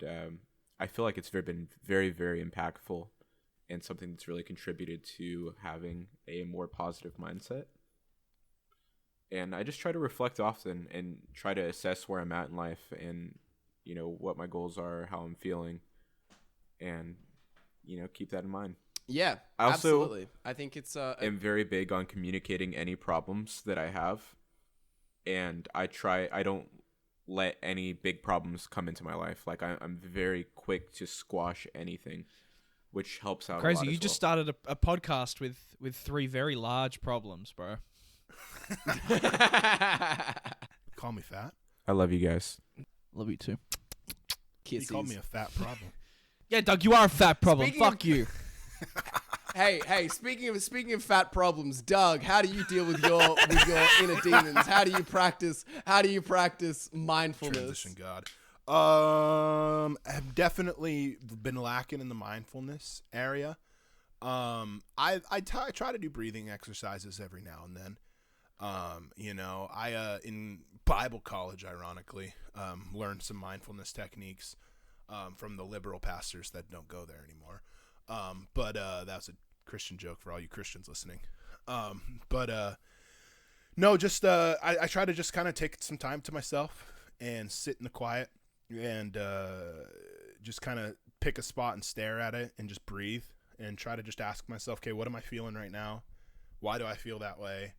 I feel like it's been very, very impactful and something that's really contributed to having a more positive mindset. And I just try to reflect often and try to assess where I'm at in life and, what my goals are, how I'm feeling, and, keep that in mind. Yeah, I also absolutely. I think it's am very big on communicating any problems that I have. And I don't let any big problems come into my life. Like I'm very quick to squash anything, which helps out. Crazy. A lot You as just well. started a podcast with 3 very large problems, bro. Call me fat. I love you guys. Love you too. You called me a fat problem. Yeah, Doug, you are a fat problem. Speaking Fuck you. Hey, speaking of fat problems, Doug, how do you deal with your inner demons? How do you practice mindfulness? Transition God. I've definitely been lacking in the mindfulness area. I try to do breathing exercises every now and then. I in Bible college, ironically, learned some mindfulness techniques from the liberal pastors that don't go there anymore. But that's a Christian joke for all you Christians listening. No, just I try to just kind of take some time to myself and sit in the quiet and just kind of pick a spot and stare at it and just breathe and try to just ask myself, okay, what am I feeling right now? Why do I feel that way?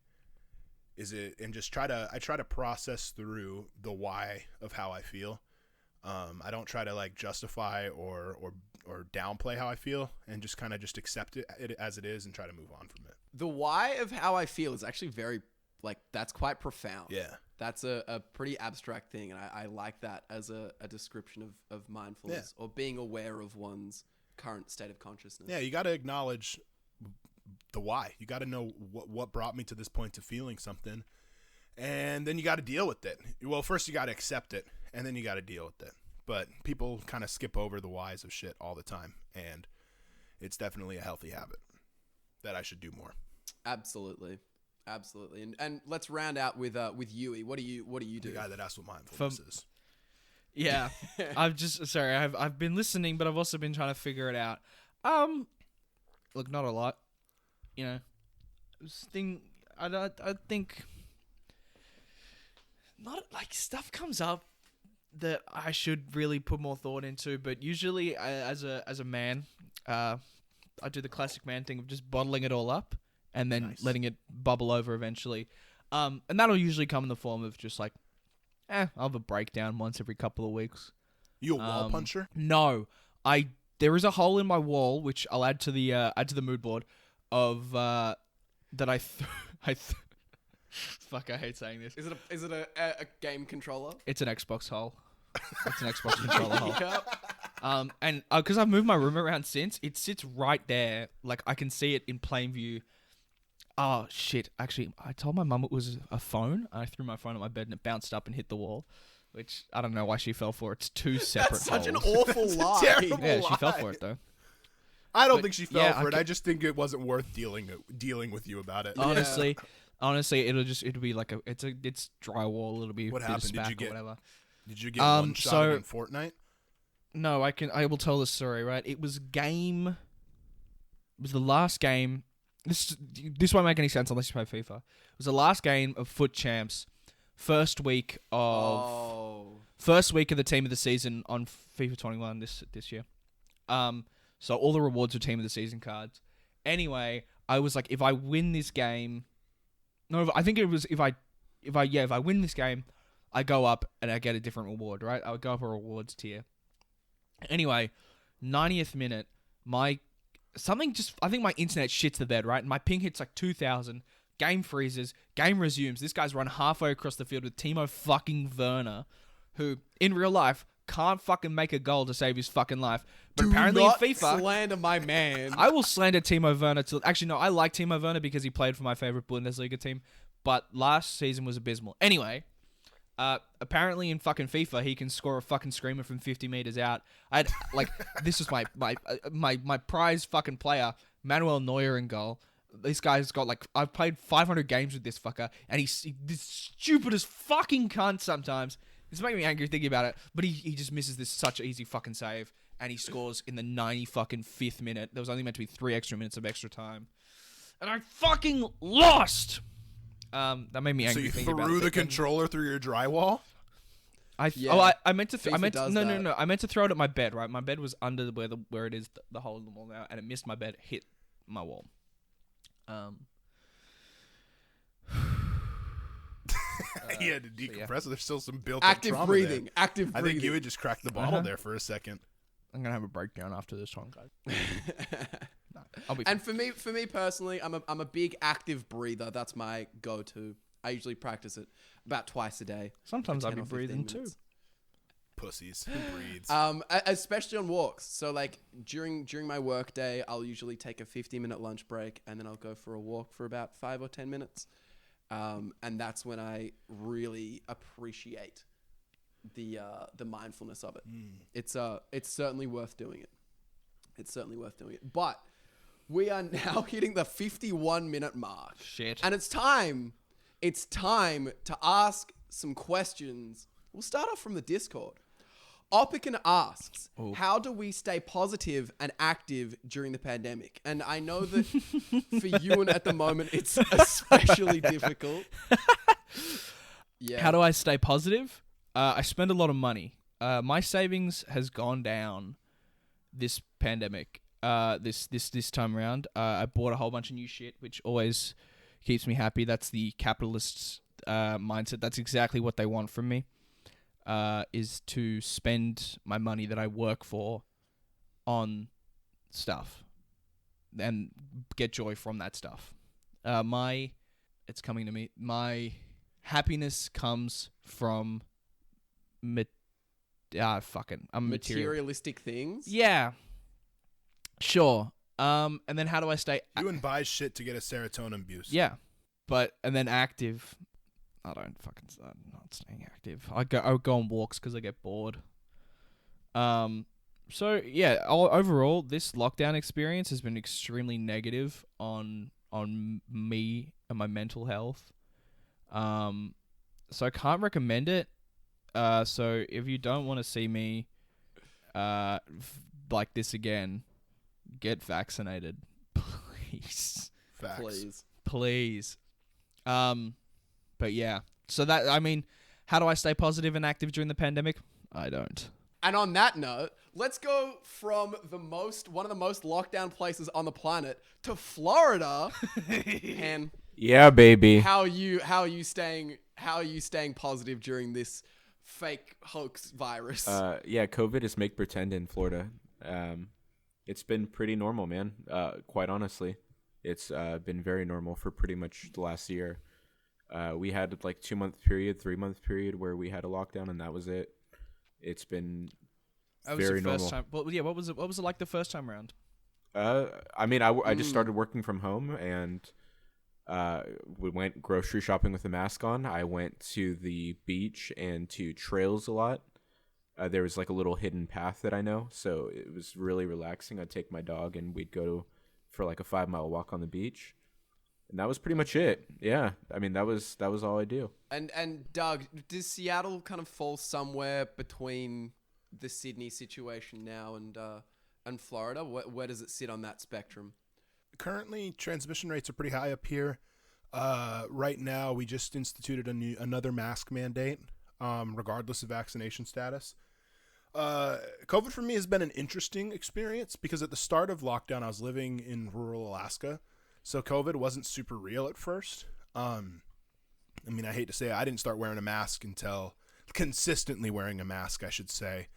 And just try to process through the why of how I feel. I don't try to like justify or downplay how I feel, and just kind of just accept it as it is and try to move on from it. The why of how I feel is actually very, that's quite profound. Yeah. That's a pretty abstract thing, and I like that as a description of mindfulness or being aware of one's current state of consciousness. Yeah, you got to acknowledge the why. You got to know what brought me to this point to feeling something, and then you got to deal with it. Well, first you got to accept it, and then you got to deal with it. But people kind of skip over the whys of shit all the time, and it's definitely a healthy habit that I should do more. Absolutely. And let's round out with Euan. What do you do? The guy that asked what mindfulness is. Yeah, I've been listening, but I've also been trying to figure it out. Look, not a lot. I think not like stuff comes up that I should really put more thought into, but usually as a man, I do the classic man thing of just bottling it all up and then letting it bubble over eventually. And that'll usually come in the form of just like, I'll have a breakdown once every couple of weeks. You a wall puncher? No, there is a hole in my wall which I'll add to the mood board of that fuck, I hate saying this. Is it a game controller? It's an Xbox hole. It's an Xbox controller hole. Yep. And because I've moved my room around since, it sits right there. Like I can see it in plain view. Oh shit! Actually, I told my mum it was a phone. I threw my phone at my bed and it bounced up and hit the wall, which I don't know why she fell for. It's two separate. That's such an holes. awful lie. Terrible Yeah, she lie. fell for it though. I don't think she fell yeah, for it. I just think it wasn't worth dealing with you about it. Honestly, it'll be like it's drywall. It'll be What a bit of happened? spack or whatever. Did you get one shot in Fortnite? No, I will tell the story. Right, it was the last game. This won't make any sense unless you play FIFA. It was the last game of Foot Champs, first week of the team of the season on FIFA 21 this year. So all the rewards were team of the season cards. Anyway, I was like, if I win this game, I think it was if I win this game, I go up and I get a different reward. Right, I would go up a rewards tier. Anyway, 90th minute, I think my internet shits the bed, right? And my ping hits like 2,000. Game freezes. Game resumes. This guy's run halfway across the field with Timo fucking Werner, who in real life can't fucking make a goal to save his fucking life. But apparently in FIFA, slander my man. I will slander Timo Werner till. Actually, no, I like Timo Werner because he played for my favorite Bundesliga team. But last season was abysmal. Anyway. Apparently in fucking FIFA, he can score a fucking screamer from 50 meters out. This was my prize fucking player, Manuel Neuer in goal. This guy's got I've played 500 games with this fucker, and he's this stupid as fucking cunt sometimes. It's making me angry thinking about it, but he just misses this such easy fucking save, and he scores in the 95th minute. There was only meant to be 3 extra minutes of extra time. And I fucking lost! That made me angry. So you thinking about threw it. the controller through your drywall? I meant to. No. I meant to throw it at my bed. Right, my bed was under where it is the hole in the wall now, and it missed my bed, hit my wall. He had to decompress. So there's still some built-up Active trauma breathing. there. Active breathing. I think you would just crack the bottle there for a second. I'm gonna have a breakdown after this one, guys. I'll be And for me personally, I'm a big active breather. That's my go-to. I usually practice it about twice a day. Sometimes for I'll 10 be or 15 breathing too. minutes. Pussies. Who breathes? Especially on walks. So during my work day, I'll usually take a 50-minute lunch break and then I'll go for a walk for about 5 or 10 minutes. And that's when I really appreciate the mindfulness of it. It's certainly worth doing it. It's certainly worth doing it. But we are now hitting the 51-minute mark. Shit. And it's time to ask some questions. We'll start off from the Discord. Opican asks, how do we stay positive and active during the pandemic? And I know that for Euan at the moment, it's especially difficult. Yeah. How do I stay positive? I spend a lot of money. My savings has gone down this pandemic. This time around. I bought a whole bunch of new shit, which always keeps me happy. That's the capitalists' mindset. That's exactly what they want from me. Is to spend my money that I work for on stuff and get joy from that stuff. It's coming to me. My happiness comes from materialistic things. Yeah. Sure. And then how do I stay? Euan buys shit to get a serotonin boost. Yeah, and then active. I'm not staying active. I go on walks because I get bored. So yeah, overall, this lockdown experience has been extremely negative on me and my mental health. So I can't recommend it. So if you don't want to see me, like this again, get vaccinated, please. Facts. Please. But yeah, so how do I stay positive and active during the pandemic? I don't. And on that note, let's go from one of the most lockdown places on the planet to Florida. And yeah, baby. how are you staying positive during this fake hoax virus. Yeah, COVID is make pretend in Florida. It's been pretty normal, man. Quite honestly, it's been very normal for pretty much the last year. We had like 2-month period, 3-month period where we had a lockdown, and that was it. It's been very normal. First time. Well, yeah. What was it? What was it like the first time around? I mean, I just started working from home, and we went grocery shopping with a mask on. I went to the beach and to trails a lot. There was like a little hidden path that I know, so it was really relaxing. I'd take my dog and we'd go for like a 5-mile walk on the beach, and that was pretty much it. Yeah, I mean that was all I do. And Doug, does Seattle kind of fall somewhere between the Sydney situation now and Florida? Where does it sit on that spectrum? Currently, transmission rates are pretty high up here. Right now, we just instituted another mask mandate, regardless of vaccination status. COVID for me has been an interesting experience because at the start of lockdown, I was living in rural Alaska, so COVID wasn't super real at first. I mean, I hate to say it, I didn't start wearing a mask consistently wearing a mask, I should say,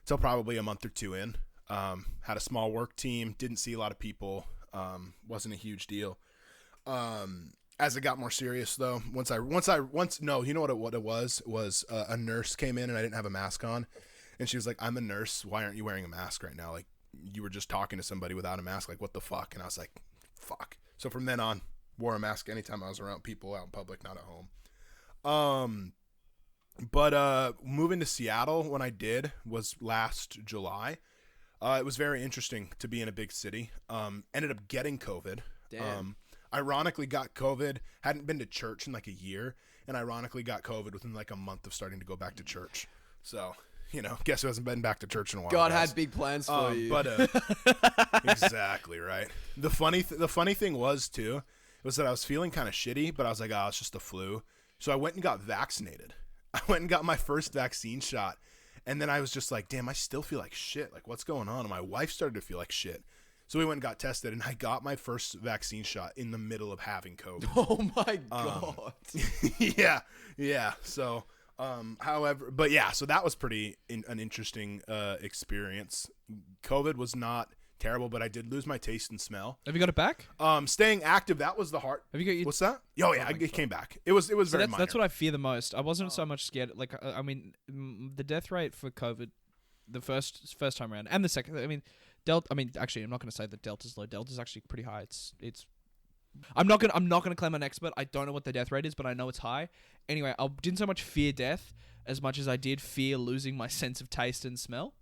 until probably a month or two in. Had a small work team, didn't see a lot of people, wasn't a huge deal. As it got more serious though, you know what it was? It was a nurse came in and I didn't have a mask on. And she was like, I'm a nurse. Why aren't you wearing a mask right now? Like, you were just talking to somebody without a mask. Like, what the fuck? And I was like, fuck. So from then on, wore a mask anytime I was around people out in public, not at home. But moving to Seattle when I did was last July. It was very interesting to be in a big city. Ended up getting COVID. Damn. Ironically got COVID. Hadn't been to church in like a year. And ironically got COVID within like a month of starting to go back to church. So... guess who hasn't been back to church in a while? God had big plans for you. But exactly right. The funny thing was too, was that I was feeling kind of shitty, but I was like, it's just the flu. So I went and got vaccinated. I went and got my first vaccine shot, and then I was just like, damn, I still feel like shit. Like, what's going on? And my wife started to feel like shit. So we went and got tested, and I got my first vaccine shot in the middle of having COVID. Oh my God. Yeah. So. So that was an interesting experience. COVID was not terrible, but I did lose my taste and smell. Have you got it back? Staying active, that was the hard. Have you got your... What's that? Oh yeah, it came back. It was very minor. That's what I fear the most. I wasn't so much scared. Like, I mean, the death rate for COVID, the first time around, and the second. I mean, actually, I'm not going to say that Delta's low. Delta's actually pretty high. It's. I'm not gonna claim I'm an expert. I don't know what the death rate is, but I know it's high. Anyway, I didn't so much fear death as much as I did fear losing my sense of taste and smell.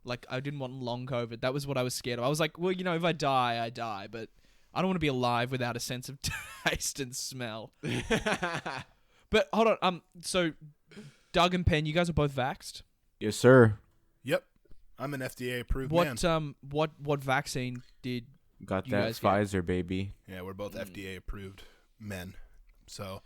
Like, I didn't want long COVID. That was what I was scared of. I was like, well, if I die, I die, but I don't want to be alive without a sense of taste and smell. But hold on. So Doug and Penn, you guys are both vaxxed? Yes, sir. Yep, I'm an FDA approved man. What vaccine did? Got that Pfizer, baby. Yeah, we're both FDA approved men, so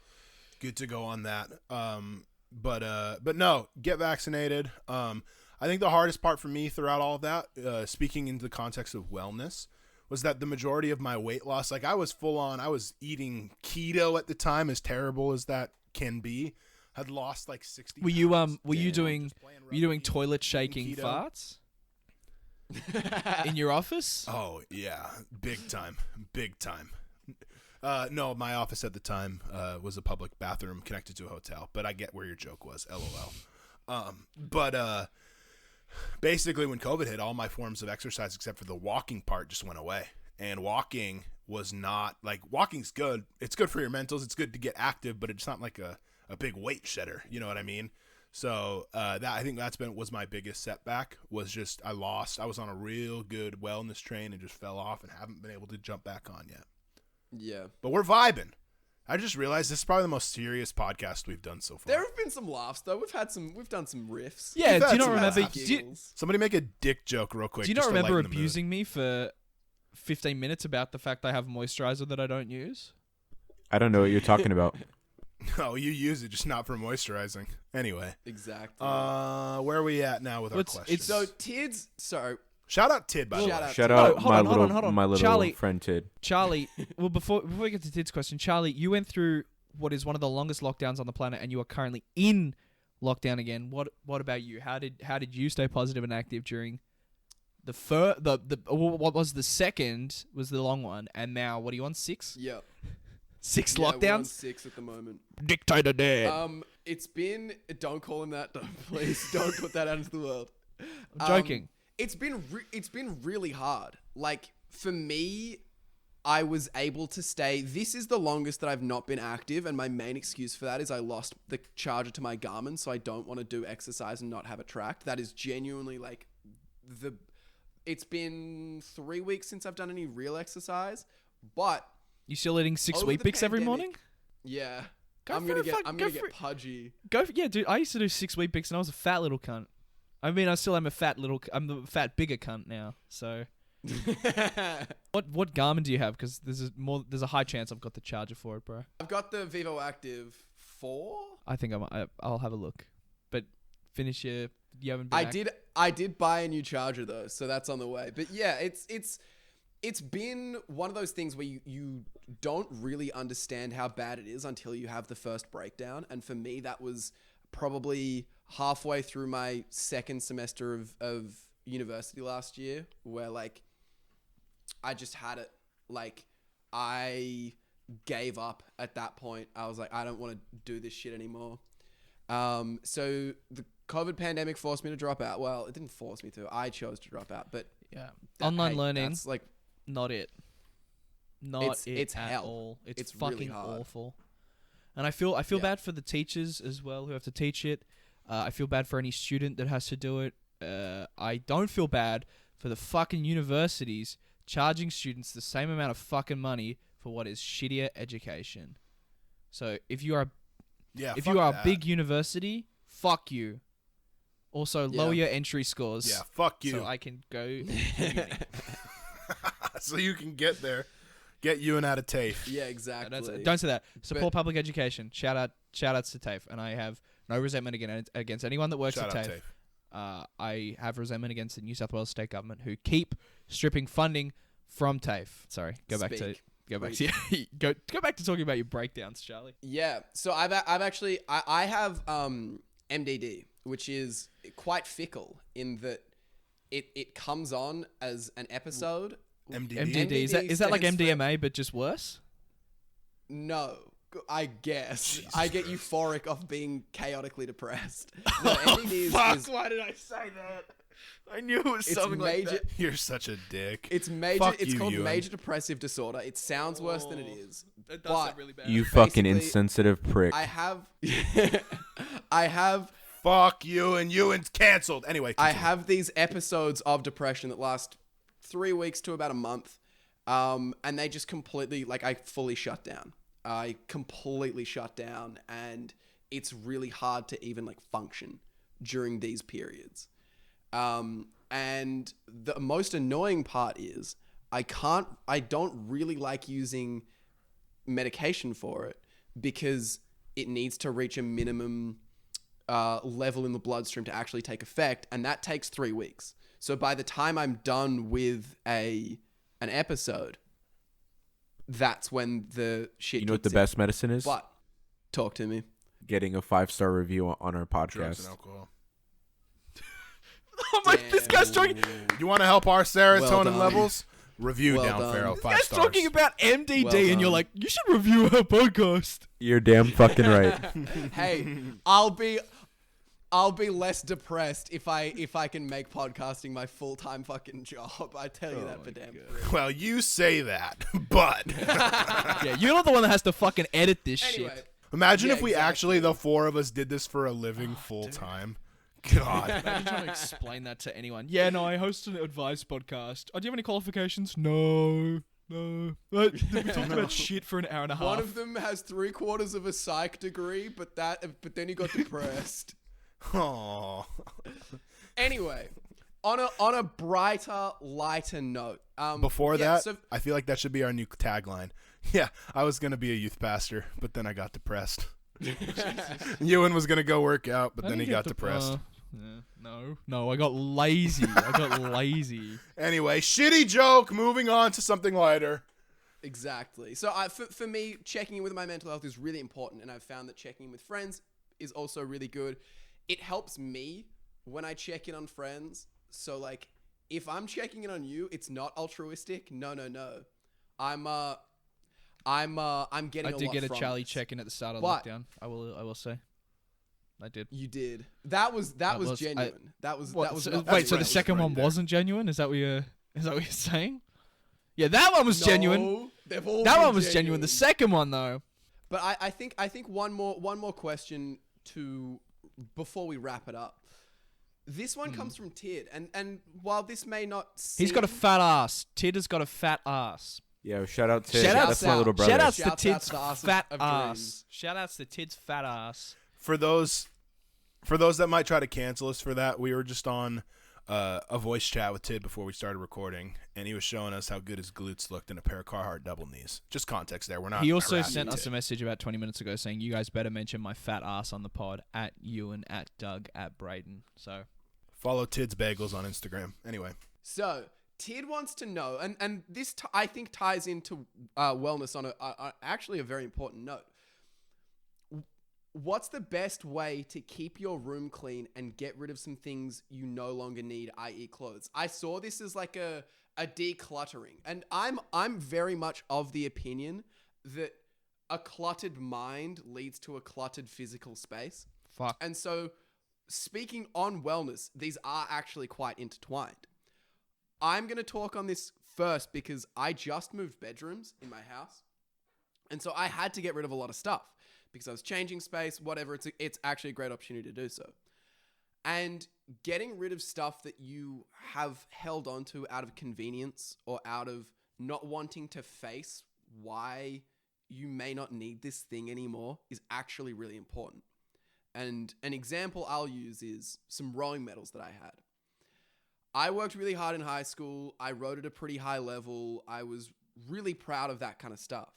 good to go on that. But no, get vaccinated. I think the hardest part for me throughout all of that, speaking into the context of wellness, was that the majority of my weight loss, like I was I was eating keto at the time, as terrible as that can be. Had lost like 60 pounds. Were you doing toilet shaking farts? In your office? Oh yeah, big time. No, my office at the time was a public bathroom connected to a hotel, but I get where your joke was, LOL. But basically when COVID hit, all my forms of exercise except for the walking part just went away. And walking was not, like, walking's good. It's good for your mentals. It's good to get active, but it's not like a big weight shedder. You know what I mean? So I think was my biggest setback, was just I was on a real good wellness train and just fell off and haven't been able to jump back on yet. Yeah. But we're vibing. I just realized this is probably the most serious podcast we've done so far. There have been some laughs though. We've done some riffs. Yeah, do you not remember? Somebody make a dick joke real quick. Do you not remember abusing me for 15 minutes about the fact I have moisturizer that I don't use? I don't know what you're talking about. No, you use it, just not for moisturizing. Anyway. Exactly. Where are we at now with our questions? So Tids, shout out Tid, by the way. Shout out my little Charlie, friend Tid. Charlie, well, before we get to Tid's question, Charlie, you went through what is one of the longest lockdowns on the planet, and you are currently in lockdown again. What about you? How did you stay positive and active during what was the second was the long one, and now what are you on 6? Yeah. 6 We're on lockdowns. 6 at the moment. Dictator dead. It's been. Don't call him that. Please don't put that out into the world. I'm joking. It's been really hard. Like for me, I was able to stay. This is the longest that I've not been active, and my main excuse for that is I lost the charger to my Garmin, so I don't want to do exercise and not have it tracked. That is genuinely like It's been 3 weeks since I've done any real exercise, but you still eating 6 Weet-Bix every morning? Yeah. I'm gonna get pudgy. Yeah, dude. I used to do 6 Weet-Bix and I was a fat little cunt. I mean, I still am I'm the fat bigger cunt now. So, what Garmin do you have? Because there's a high chance I've got the charger for it, bro. I've got the Vivo Active 4. I think I'll have a look. But finish your. You haven't been. I did buy a new charger though, so that's on the way. But yeah, it's been one of those things where you don't really understand how bad it is until you have the first breakdown. And for me, that was probably halfway through my second semester of university last year, where like I just had it. Like I gave up at that point. I was like, I don't want to do this shit anymore. So the COVID pandemic forced me to drop out. Well, it didn't force me to. I chose to drop out. But yeah, online learning. That's like not it. It's at hell. all. It's really fucking hard. awful. And I feel bad for the teachers as well who have to teach it. I feel bad for any student that has to do it. I don't feel bad for the fucking universities charging students the same amount of fucking money for what is shittier education. So if you are a big university, fuck you. Also, lower your entry scores. Yeah, fuck you. So I can go to uni. So you can get there. Get Euan out of TAFE. Yeah, exactly. Don't say that. Support public education. Shout outs to TAFE. And I have no resentment against anyone that works Shout at out TAFE. I have resentment against the New South Wales state government who keep stripping funding from TAFE. Sorry, go back to talking about your breakdowns, Charlie. Yeah. So I've actually I have MDD, which is quite fickle in that it comes on as an episode. MDD. Is that like MDMA but just worse? No, I guess. Jesus. I get euphoric off being chaotically depressed. No, MDD Fuck, why did I say that? I knew it was something like that. You're such a dick. It's major. Fuck it's you, called Euan. Major depressive disorder. It sounds worse than it is. That does sound really bad. You fucking insensitive prick. I have Fuck you, and Euan's cancelled. Anyway, continue. I have these episodes of depression that last 3 weeks to about a month. And they just completely, like, I fully shut down. I completely shut down, and it's really hard to even, like, function during these periods. And the most annoying part is I don't really like using medication for it because it needs to reach a minimum level in the bloodstream to actually take effect, and that takes 3 weeks. So by the time I'm done with an episode, that's when the shit. You know what the best medicine is? What? Talk to me. Getting a 5-star review on our Drugs podcast. and alcohol. Oh my! This guy's talking. You want to help our serotonin done. levels? Review Well Down done. Farrell. This 5 guy's stars. talking about MDD, Well and done. you're like, you should review our podcast. You're damn fucking right. Hey, I'll be less depressed if I can make podcasting my full-time fucking job. I tell you that for damn free. Well, you say that, but Yeah, you're not the one that has to fucking edit this Anyway, shit. imagine Yeah, if we exactly. actually, the 4 of us, did this for a living full time. God. Imagine trying to explain that to anyone. Yeah, no, I host an advice podcast. Oh, do you have any qualifications? No. We talked about shit for an hour and a half. One of them has 3/4 of a psych degree, but then he got depressed. Aww. Anyway, on a brighter, lighter note. Before yeah, that, so- I feel like that should be our new tagline. Yeah, I was going to be a youth pastor, but then I got depressed. Euan was going to go work out, but then he got depressed. No, I got lazy. Anyway, shitty joke. Moving on to something lighter. Exactly. So for me, checking in with my mental health is really important, and I've found that checking in with friends is also really good. it helps me when I check in on friends. So like, if I'm checking in on you, it's not altruistic. No. I'm getting. I did get a from Charlie this. check-in at the start of But- lockdown. I will say, I did. You did. That was genuine. That was What, that was. so- not wait, so the really- second one there. wasn't genuine? Is that what you're saying? Yeah, that one was genuine. No, they've all That been one was genuine. The second one though. But I think one more question to before we wrap it up. This one comes from Tid, and while this may not seem, He's got a fat ass. Tid has got a fat ass. Yeah, shout out to Shout that's out- my little brother. Shout outs to Shouts out Tid's to the ass of- fat of ass. dreams. Shout outs to Tid's fat ass. For those that might try to cancel us for that, we were just on a voice chat with Tid before we started recording, and he was showing us how good his glutes looked in a pair of Carhartt double knees. Just context there. We're not. He also harassing sent us Tid. a message about 20 minutes ago saying, you guys better mention my fat ass on the pod at Euan, at Doug, at Braden. So Follow Tid's Bagels on Instagram. Anyway, So Tid wants to know, and this I think ties into wellness on actually a very important note. What's the best way to keep your room clean and get rid of some things you no longer need, i.e. clothes? I saw this as like a decluttering, and I'm very much of the opinion that a cluttered mind leads to a cluttered physical space. fuck. And so, speaking on wellness, these are actually quite intertwined. I'm going to talk on this first because I just moved bedrooms in my house. And so I had to get rid of a lot of stuff because I was changing space, whatever. It's actually a great opportunity to do so. And getting rid of stuff that you have held onto out of convenience or out of not wanting to face why you may not need this thing anymore is actually really important. And an example I'll use is some rowing medals that I had. I worked really hard in high school. I rowed at a pretty high level. I was really proud of that kind of stuff.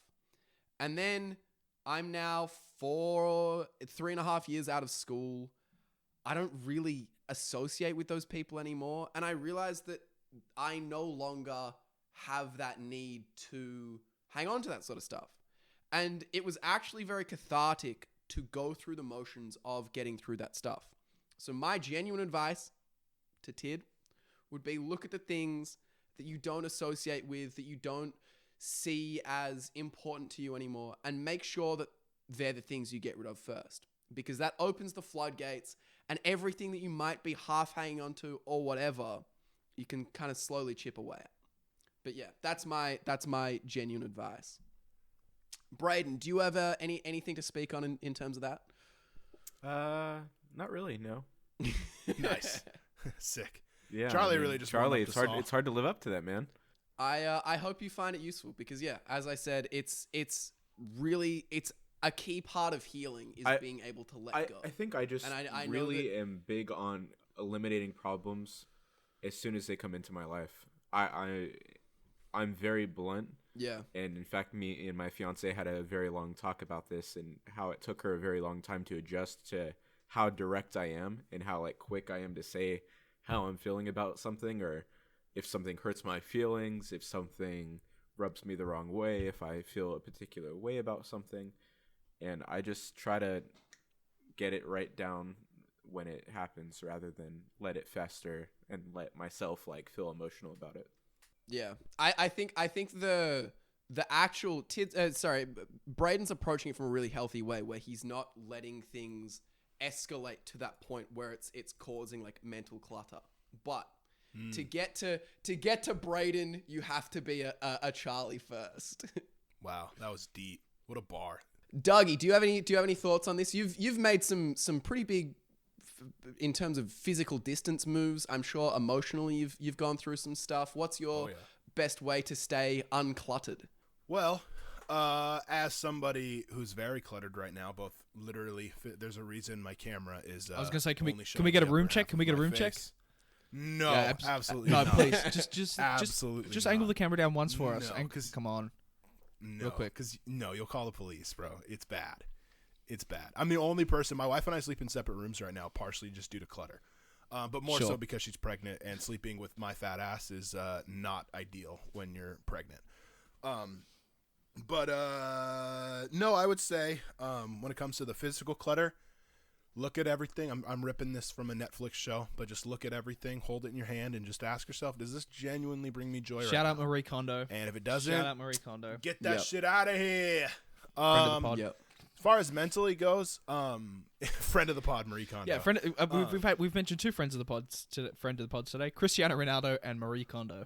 And then I'm now 3.5 years out of school. I don't really associate with those people anymore. And I realized that I no longer have that need to hang on to that sort of stuff. And it was actually very cathartic to go through the motions of getting through that stuff. So my genuine advice to Tid would be look at the things that you don't associate with, that you don't see as important to you anymore, and make sure that they're the things you get rid of first, because that opens the floodgates, and everything that you might be half hanging onto or whatever, you can kind of slowly chip away at. But yeah, that's my genuine advice. Braden, do you have anything to speak on in terms of that? Not really. No. nice, sick. Yeah, Charlie really just Charlie. warmed up It's the hard. song. It's hard to live up to that, man. I hope you find it useful because yeah, as I said, it's really a key part of healing is being able to let go. I think I just And I know really that- am big on eliminating problems as soon as they come into my life. I'm very blunt. Yeah. And in fact, me and my fiance had a very long talk about this and how it took her a very long time to adjust to how direct I am and how like quick I am to say how I'm feeling about something, or if something hurts my feelings, if something rubs me the wrong way, if I feel a particular way about something. And I just try to get it right down when it happens rather than let it fester and let myself like feel emotional about it. Yeah. I think the actual Braden's approaching it from a really healthy way where he's not letting things escalate to that point where it's causing like mental clutter. But to get to Braden, you have to be a Charlie first. Wow, that was deep. What a bar. Dougie, do you have any thoughts on this? You've made some pretty big in terms of physical distance moves. I'm sure emotionally you've gone through some stuff. What's your best way to stay uncluttered? Well, as somebody who's very cluttered right now, both literally, there's a reason my camera is. I was gonna say, can only we showing get a the room upper check? half Can we of get a my room check? face. No, Yeah, absolutely no, not. please, just Absolutely just not. angle the camera down once for us. No, And 'cause- come on. No, real quick. because you'll call the police, bro. It's bad. It's bad. I'm the only person. My wife and I sleep in separate rooms right now, partially just due to clutter, but more so because she's pregnant, and sleeping with my fat ass is not ideal when you're pregnant. But no, I would say when it comes to the physical clutter, look at everything. I'm ripping this from a Netflix show, but just look at everything, hold it in your hand, and just ask yourself, does this genuinely bring me joy? Shout out Marie Kondo. And if it doesn't, shout out Marie Kondo. Get that shit out of here. Friend of the pod. Yep. As far as mentally goes, friend of the pod, Marie Kondo. Yeah, we've mentioned two friends of the pods today, Cristiano Ronaldo and Marie Kondo.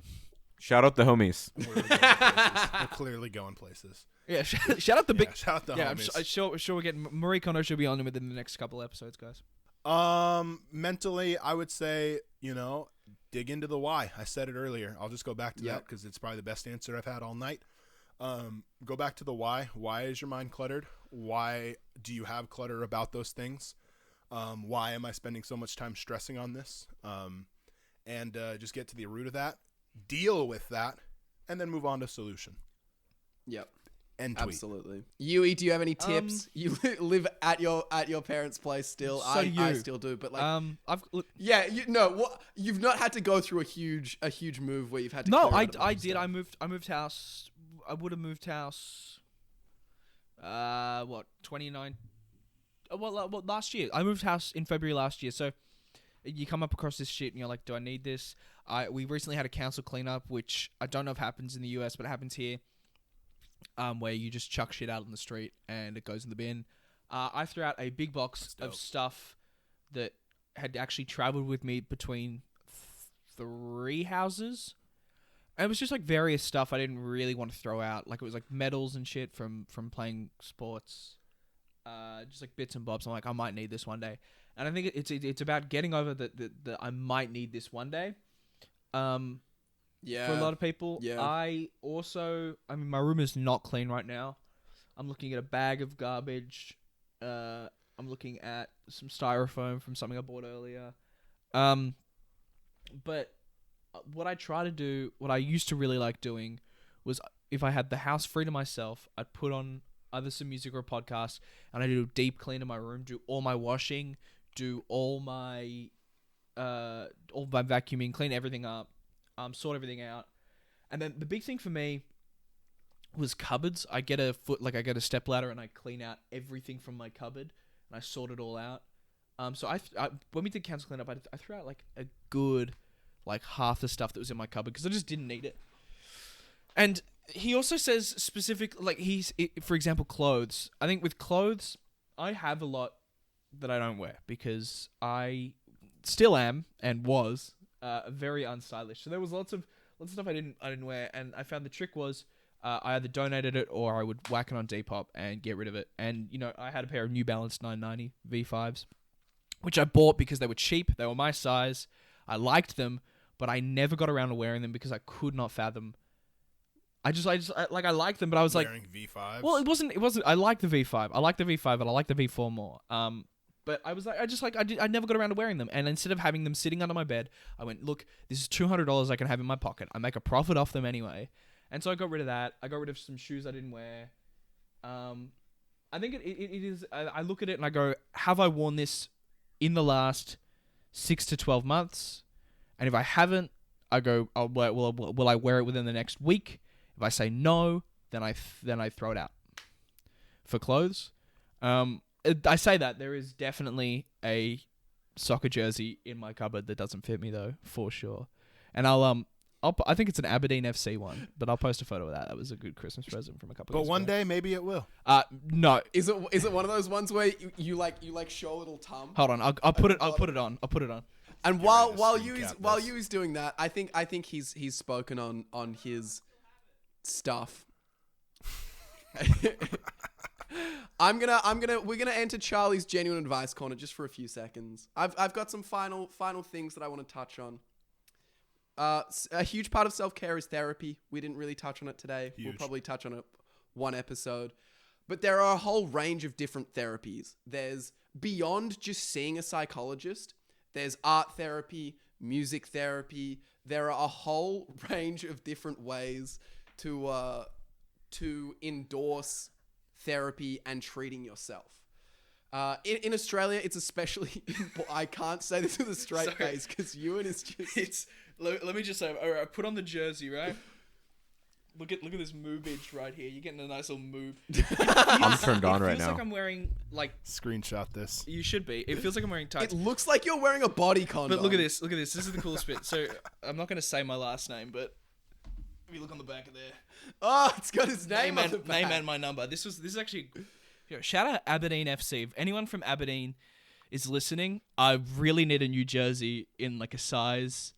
Shout out the homies. We're clearly going places. Yeah, shout out the big. Shout out the homies. I'm sure we're getting Marie Kondo should be on within the next couple episodes, guys. Mentally, I would say, dig into the why. I said it earlier. I'll just go back to that because it's probably the best answer I've had all night. Go back to the why. Why is your mind cluttered? Why do you have clutter about those things? Why am I spending so much time stressing on this? And just get to the root of that, deal with that, and then move on to solution. Yep. And tweet. Absolutely. Yui, do you have any tips? You live at your parents' place still. I still do, but you've not had to go through a huge move where you've had to. No, I did. I moved house. I would have moved house. 29? Well, last year. I moved house in February last year. So you come up across this shit and you're like, do I need this? We recently had a council cleanup, which I don't know if happens in the US, but it happens here. Where you just chuck shit out on the street and it goes in the bin. I threw out a big box of stuff that had actually traveled with me between 3 houses. And it was just like various stuff I didn't really want to throw out. Like it was like medals and shit from playing sports. Just like bits and bobs. I'm like, I might need this one day. And I think it's about getting over that I might need this one day. Yeah. For a lot of people. Yeah. I mean, my room is not clean right now. I'm looking at a bag of garbage. I'm looking at some styrofoam from something I bought earlier. But what I used to really like doing was if I had the house free to myself, I'd put on either some music or a podcast and I'd do a deep clean in my room, do all my washing, do all my vacuuming, clean everything up. Sort everything out. And then the big thing for me was cupboards. I get a stepladder and I clean out everything from my cupboard and I sort it all out. So I when we did council cleanup, I threw out like a good half the stuff that was in my cupboard because I just didn't need it. And he also says specific, for example, clothes. I think with clothes, I have a lot that I don't wear because I still am and was very unstylish. So there was lots of stuff I didn't wear, and I found the trick was I either donated it or I would whack it on Depop and get rid of it. And I had a pair of New Balance 990 V5s, which I bought because they were cheap. They were my size. I liked them, but I never got around to wearing them because I could not fathom. I liked them, but I was wearing V5s. Well, it wasn't. I like the V5. I like the V5, but I like the V4 more. But I was I never got around to wearing them. And instead of having them sitting under my bed, I went, look, this is $200 I can have in my pocket. I make a profit off them anyway. And so I got rid of that. I got rid of some shoes I didn't wear. I think it is, I look at it and I go, have I worn this in the last 6 to 12 months? And if I haven't, I go, will I wear it within the next week? If I say no, then I throw it out. For clothes, I say that there is definitely a soccer jersey in my cupboard that doesn't fit me though, for sure. And I think it's an Aberdeen FC one, but I'll post a photo of that. That was a good Christmas present from a couple of years ago. But one day maybe it will. No. Is it one of those ones where you show a little tum? Hold on, I'll put it on. And while you is doing that, I think he's spoken on his stuff. We're gonna enter Charlie's genuine advice corner just for a few seconds. I've got some final things that I want to touch on. A huge part of self-care is therapy. We didn't really touch on it today. Huge. We'll probably touch on it one episode. But there are a whole range of different therapies. There's beyond just seeing a psychologist. There's art therapy, music therapy. There are a whole range of different ways to endorse therapy and treating yourself. In Australia, it's especially... I can't say this with a straight face because Euan is just... Let me just say, all right, I put on the jersey, right? Look at this moobage right here. You're getting a nice little moob. I'm turned on right It feels now. like I'm wearing like. Screenshot this. You should be. It feels like I'm wearing tights. It looks like you're wearing a body condom. But look at this. Look at this. This is the coolest bit. So I'm not going to say my last name, but if you look on the back of there, Oh, it's got his name on the back. name and my number. This is actually. Shout out Aberdeen FC. If anyone from Aberdeen is listening, I really need a new jersey in like a size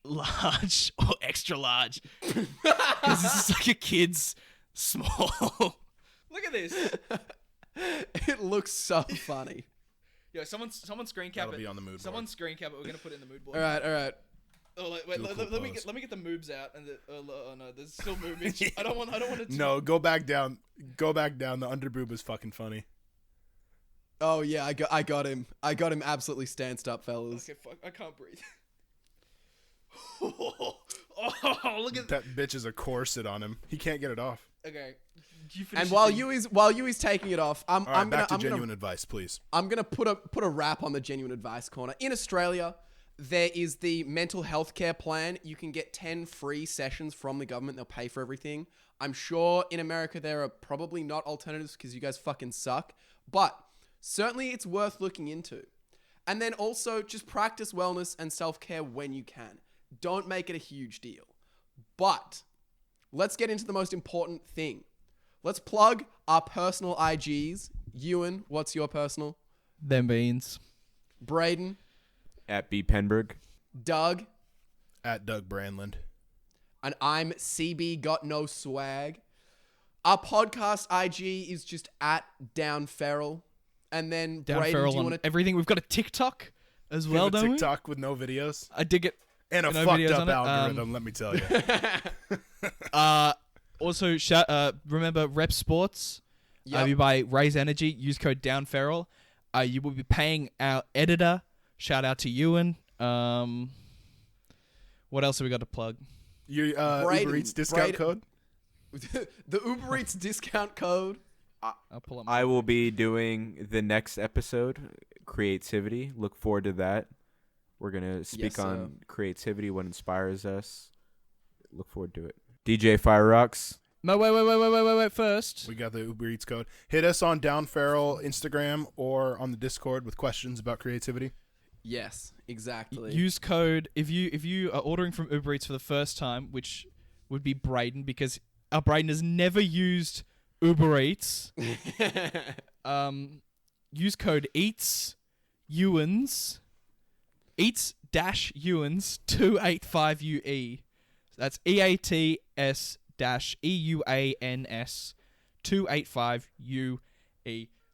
large or extra large, because this is like a kid's small. Look at this. It looks so funny. Yo, someone screen cap That'll it. be on the mood Someone board. screen cap it. We're gonna put it in the mood board. All right. Oh, wait, Do a let cool me pose. let me get the moobs out. And oh no, there's still moobage. I don't want to. No, go back down. Go back down. The underboob is fucking funny. Oh yeah, I got him. I got him absolutely stanced up, fellas. Okay, fuck, I can't breathe. Oh, look at That bitch is a corset on him. He can't get it off. Okay. You finish And your while thing. Yui's taking it off, All right, back to genuine advice, please. I'm gonna put a wrap on the genuine advice corner. In Australia, there is the mental health care plan. You can get 10 free sessions from the government. They'll pay for everything. I'm sure in America there are probably not alternatives because you guys fucking suck. But certainly it's worth looking into. And then also just practice wellness and self-care when you can. Don't make it a huge deal. But let's get into the most important thing. Let's plug our personal IGs. Euan, what's your personal? Them beans. Braden, At B Penberg. Doug, At Doug Brandland. and I'm CB Got No Swag. Our podcast IG is just at Down Feral. And then Down Braden, Feral do you on want to... everything. We've got a TikTok as We well, have a don't we? TikTok with no videos I dig it. and a No fucked videos up on it. algorithm. Let me tell you. Also, remember Rep Sports. Yep. You buy Raise Energy. Use code DownFeral. You will be paying our editor. Shout out to Euan. What else have we got to plug? Your Braden, Uber Eats discount code. The Uber Eats discount code. I'll pull up. I will be doing the next episode, creativity. Look forward to that. We're going to speak Yes, on creativity, what inspires us. Look forward to it. DJ Fire Rocks. No, wait. First, We got the Uber Eats code. Hit us on Down Feral Instagram or on the Discord with questions about creativity. Yes, exactly. use code if you are ordering from Uber Eats for the first time, which would be Braden, because our Braden has never used Uber Eats. Use code EATS-Euans 285UE. That's EATS-EUANS 285UE.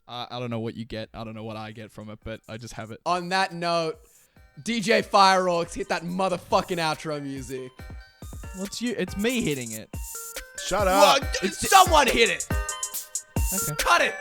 I don't know what you get. I don't know what I get from it, but I just have it. On that note, DJ Fireworks, hit that motherfucking outro music. What's you? It's me hitting it. Shut up. Someone hit it. Okay. Cut it.